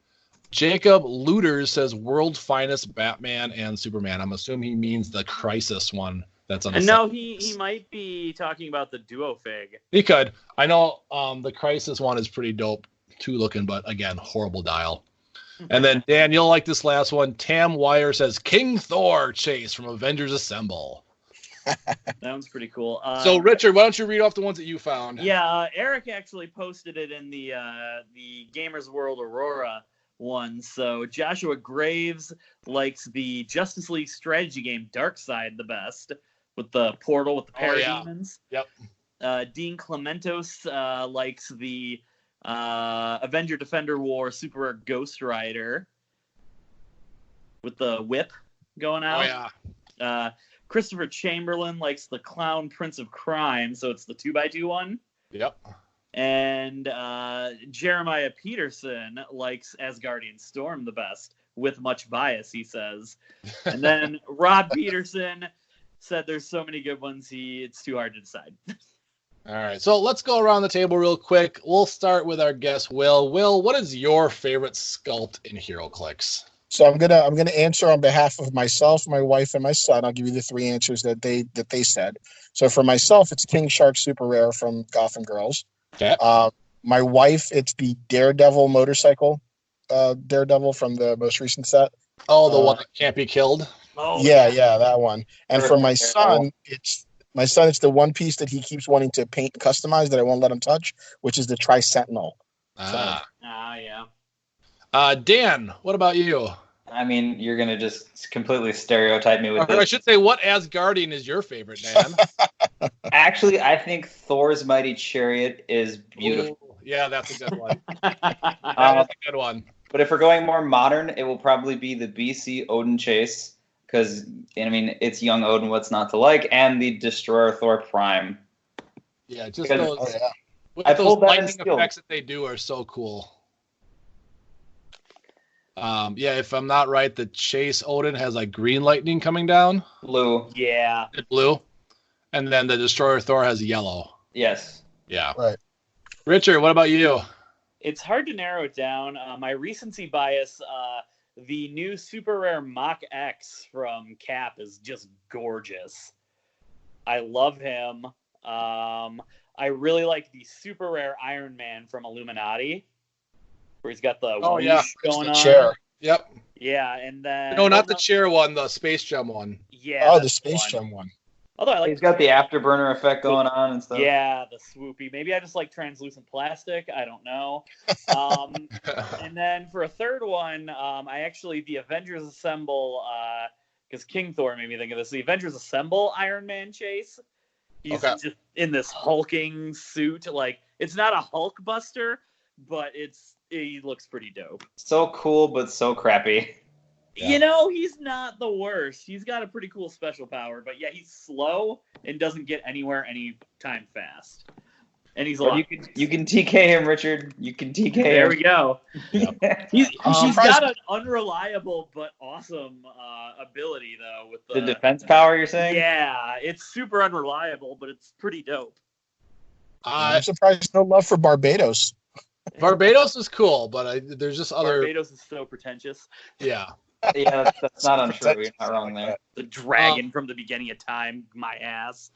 Jacob Looters says World's Finest Batman and Superman. I'm assuming he means the Crisis one That's on the And no, he might be talking about the Duo Fig. He could. I know the Crisis one is pretty dope too looking, but again, horrible dial. And then Dan, you'll like this last one. Tam Wire says King Thor chase from Avengers Assemble. That one's pretty cool. So Richard, why don't you read off the ones that you found? Yeah, Eric actually posted it in the Gamers World Aurora one. So Joshua Graves likes the Justice League strategy game Darkseid the best, with the portal with the parademons. Yep. Dean Clementos likes the Avenger Defender War Super Rare Ghost Rider with the whip going out. Oh yeah. Christopher Chamberlain likes the Clown Prince of Crime, so it's the 2x2 one. Yep. And Jeremiah Peterson likes Asgardian Storm the best, with much bias, he says. And then Rob Peterson said there's so many good ones, it's too hard to decide. All right, so let's go around the table real quick. We'll start with our guest, Will. Will, what is your favorite sculpt in Heroclix? So I'm gonna answer on behalf of myself, my wife, and my son. I'll give you the three answers that they said. So for myself, it's King Shark Super Rare from Gotham Girls. Okay. My wife, it's the Daredevil motorcycle, Daredevil from the most recent set. Oh, the one that can't be killed. Oh yeah, that one. And for my son, it's the one piece that he keeps wanting to paint and customize that I won't let him touch, which is the Tri-Sentinel. Yeah. Dan, what about you? I mean, you're going to just completely stereotype me with this. I should say, what Asgardian is your favorite, Dan? Actually, I think Thor's Mighty Chariot is beautiful. Ooh, yeah, that's a good one. That's a good one. But if we're going more modern, it will probably be the BC Odin Chase, because, I mean, it's young Odin, what's not to like, and the Destroyer Thor Prime. Yeah, just because, those lightning effects that they do are so cool. Yeah, if I'm not right, the Chase Odin has like green lightning coming down. Blue. Yeah. It's blue. And then the Destroyer Thor has yellow. Yes. Yeah. Right. Richard, what about you? It's hard to narrow it down. My recency bias, the new Super Rare Mach X from Cap is just gorgeous. I love him. I really like the Super Rare Iron Man from Illuminati, where he's got the going on. Chair. Yep. Yeah, and then no, not the chair one, the Space Gem one. Yeah. The Space Gem one. Although I like he's got the afterburner effect going on and stuff. Yeah, the swoopy. Maybe I just like translucent plastic. I don't know. And then for a third one, I actually the Avengers Assemble, because King Thor made me think of this. The Avengers Assemble Iron Man chase. He's just in this hulking suit. Like, it's not a Hulk buster, but he looks pretty dope. So cool, but so crappy. Yeah. You know, he's not the worst. He's got a pretty cool special power, but yeah, he's slow and doesn't get anywhere anytime fast. And he's you can TK him, Richard. You can TK him. There we go. Yeah. He's got an unreliable but awesome ability, though. With the defense power, you're saying? Yeah, it's super unreliable, but it's pretty dope. I'm surprised no love for Barbados. Barbados is cool, but there's just other... Barbados is so pretentious. Yeah. Yeah, that's not untrue. You're not wrong there. The dragon from the beginning of time, my ass.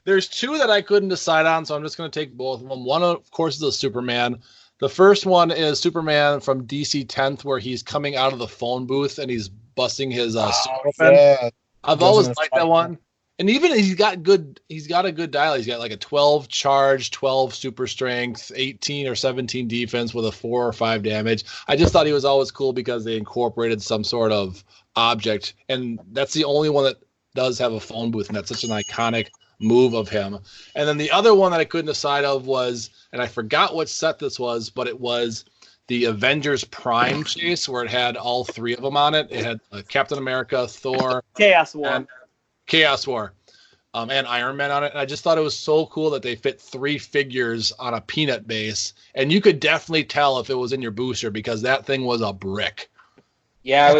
There's two that I couldn't decide on, so I'm just going to take both of them. One, of course, is the Superman. The first one is Superman from DC 10th, where he's coming out of the phone booth and he's busting his yeah. I've always liked that one. And even he's got a good dial. He's got like a 12 charge, 12 super strength, 18 or 17 defense with a 4 or 5 damage. I just thought he was always cool because they incorporated some sort of object. And that's the only one that does have a phone booth. And that's such an iconic move of him. And then the other one that I couldn't decide of was, and I forgot what set this was, but it was the Avengers Prime chase where it had all 3 of them on it. It had Captain America, Thor, Chaos War. And Iron Man on it. And I just thought it was so cool that they fit 3 figures on a peanut base. And you could definitely tell if it was in your booster because that thing was a brick. Yeah, I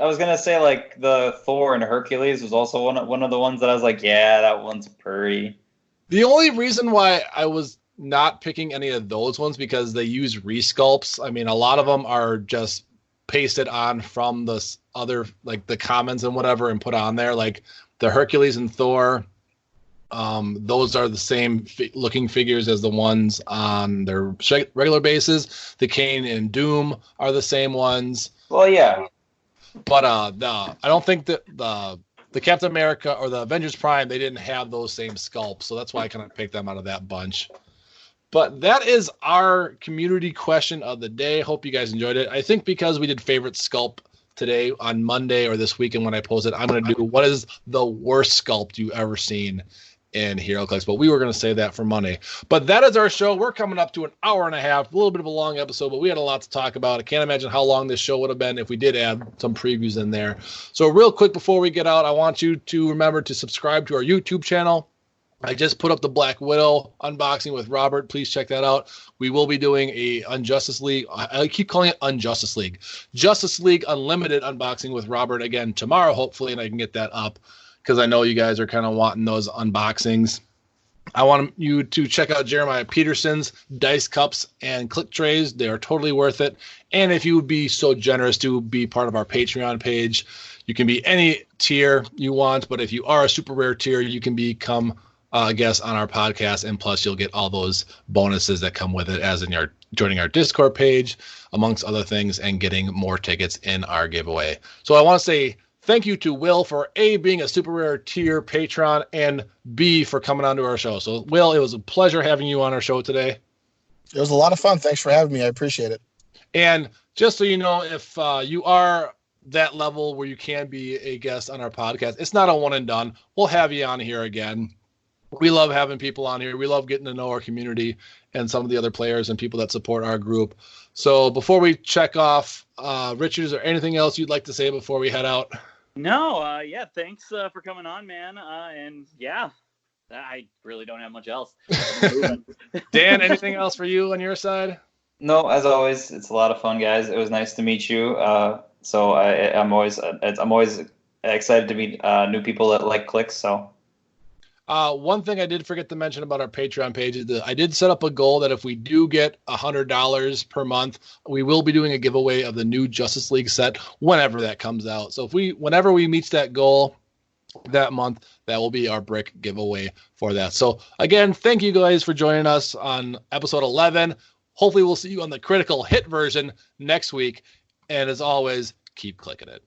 was gonna say like the Thor and Hercules was also one of the ones that I was like, yeah, that one's pretty. The only reason why I was not picking any of those ones because they use resculpts. I mean, a lot of them are just pasted on from the other, like the commons and whatever, and put on there. Like The Hercules and Thor, those are the same looking figures as the ones on their regular bases. The Kane and Doom are the same ones. Well, yeah. But I don't think that the Captain America or the Avengers Prime, they didn't have those same sculpts. So that's why I kind of picked them out of that bunch. But that is our community question of the day. Hope you guys enjoyed it. I think because we did favorite sculpt today on Monday or this weekend when I post it, I'm going to do what is the worst sculpt you ever seen in Heroclix. But we were going to say that for Monday. But that is our show. We're coming up to an hour and a half, a little bit of a long episode, but we had a lot to talk about. I can't imagine how long this show would have been if we did add some previews in there. So real quick before we get out, I want you to remember to subscribe to our YouTube channel. I just put up the Black Widow unboxing with Robert. Please check that out. We will be doing a Unjustice League. I keep calling it Unjustice League. Justice League Unlimited unboxing with Robert again tomorrow, hopefully, and I can get that up because I know you guys are kind of wanting those unboxings. I want you to check out Jeremiah Peterson's dice cups and click trays. They are totally worth it. And if you would be so generous to be part of our Patreon page, you can be any tier you want, but if you are a super rare tier, you can become guest on our podcast, and plus you'll get all those bonuses that come with it, as in your joining our Discord page, amongst other things, and getting more tickets in our giveaway. So I want to say thank you to Will for A, being a super rare tier patron, and B, for coming on to our show. So Will, it was a pleasure having you on our show today. It was a lot of fun. Thanks for having me. I appreciate it. And just so you know, if you are that level where you can be a guest on our podcast, it's not a one and done. We'll have you on here again. We love having people on here. We love getting to know our community and some of the other players and people that support our group. So before we check off, Richard, is there anything else you'd like to say before we head out? No, yeah, thanks for coming on, man. And yeah, I really don't have much else. Dan, anything else for you on your side? No, as always, it's a lot of fun, guys. It was nice to meet you. So I'm always excited to meet new people that like Clix. So. One thing I did forget to mention about our Patreon page is that I did set up a goal that if we do get $100 per month, we will be doing a giveaway of the new Justice League set whenever that comes out. So whenever we meet that goal that month, that will be our brick giveaway for that. So again, thank you guys for joining us on episode 11. Hopefully we'll see you on the critical hit version next week. And as always, keep clicking it.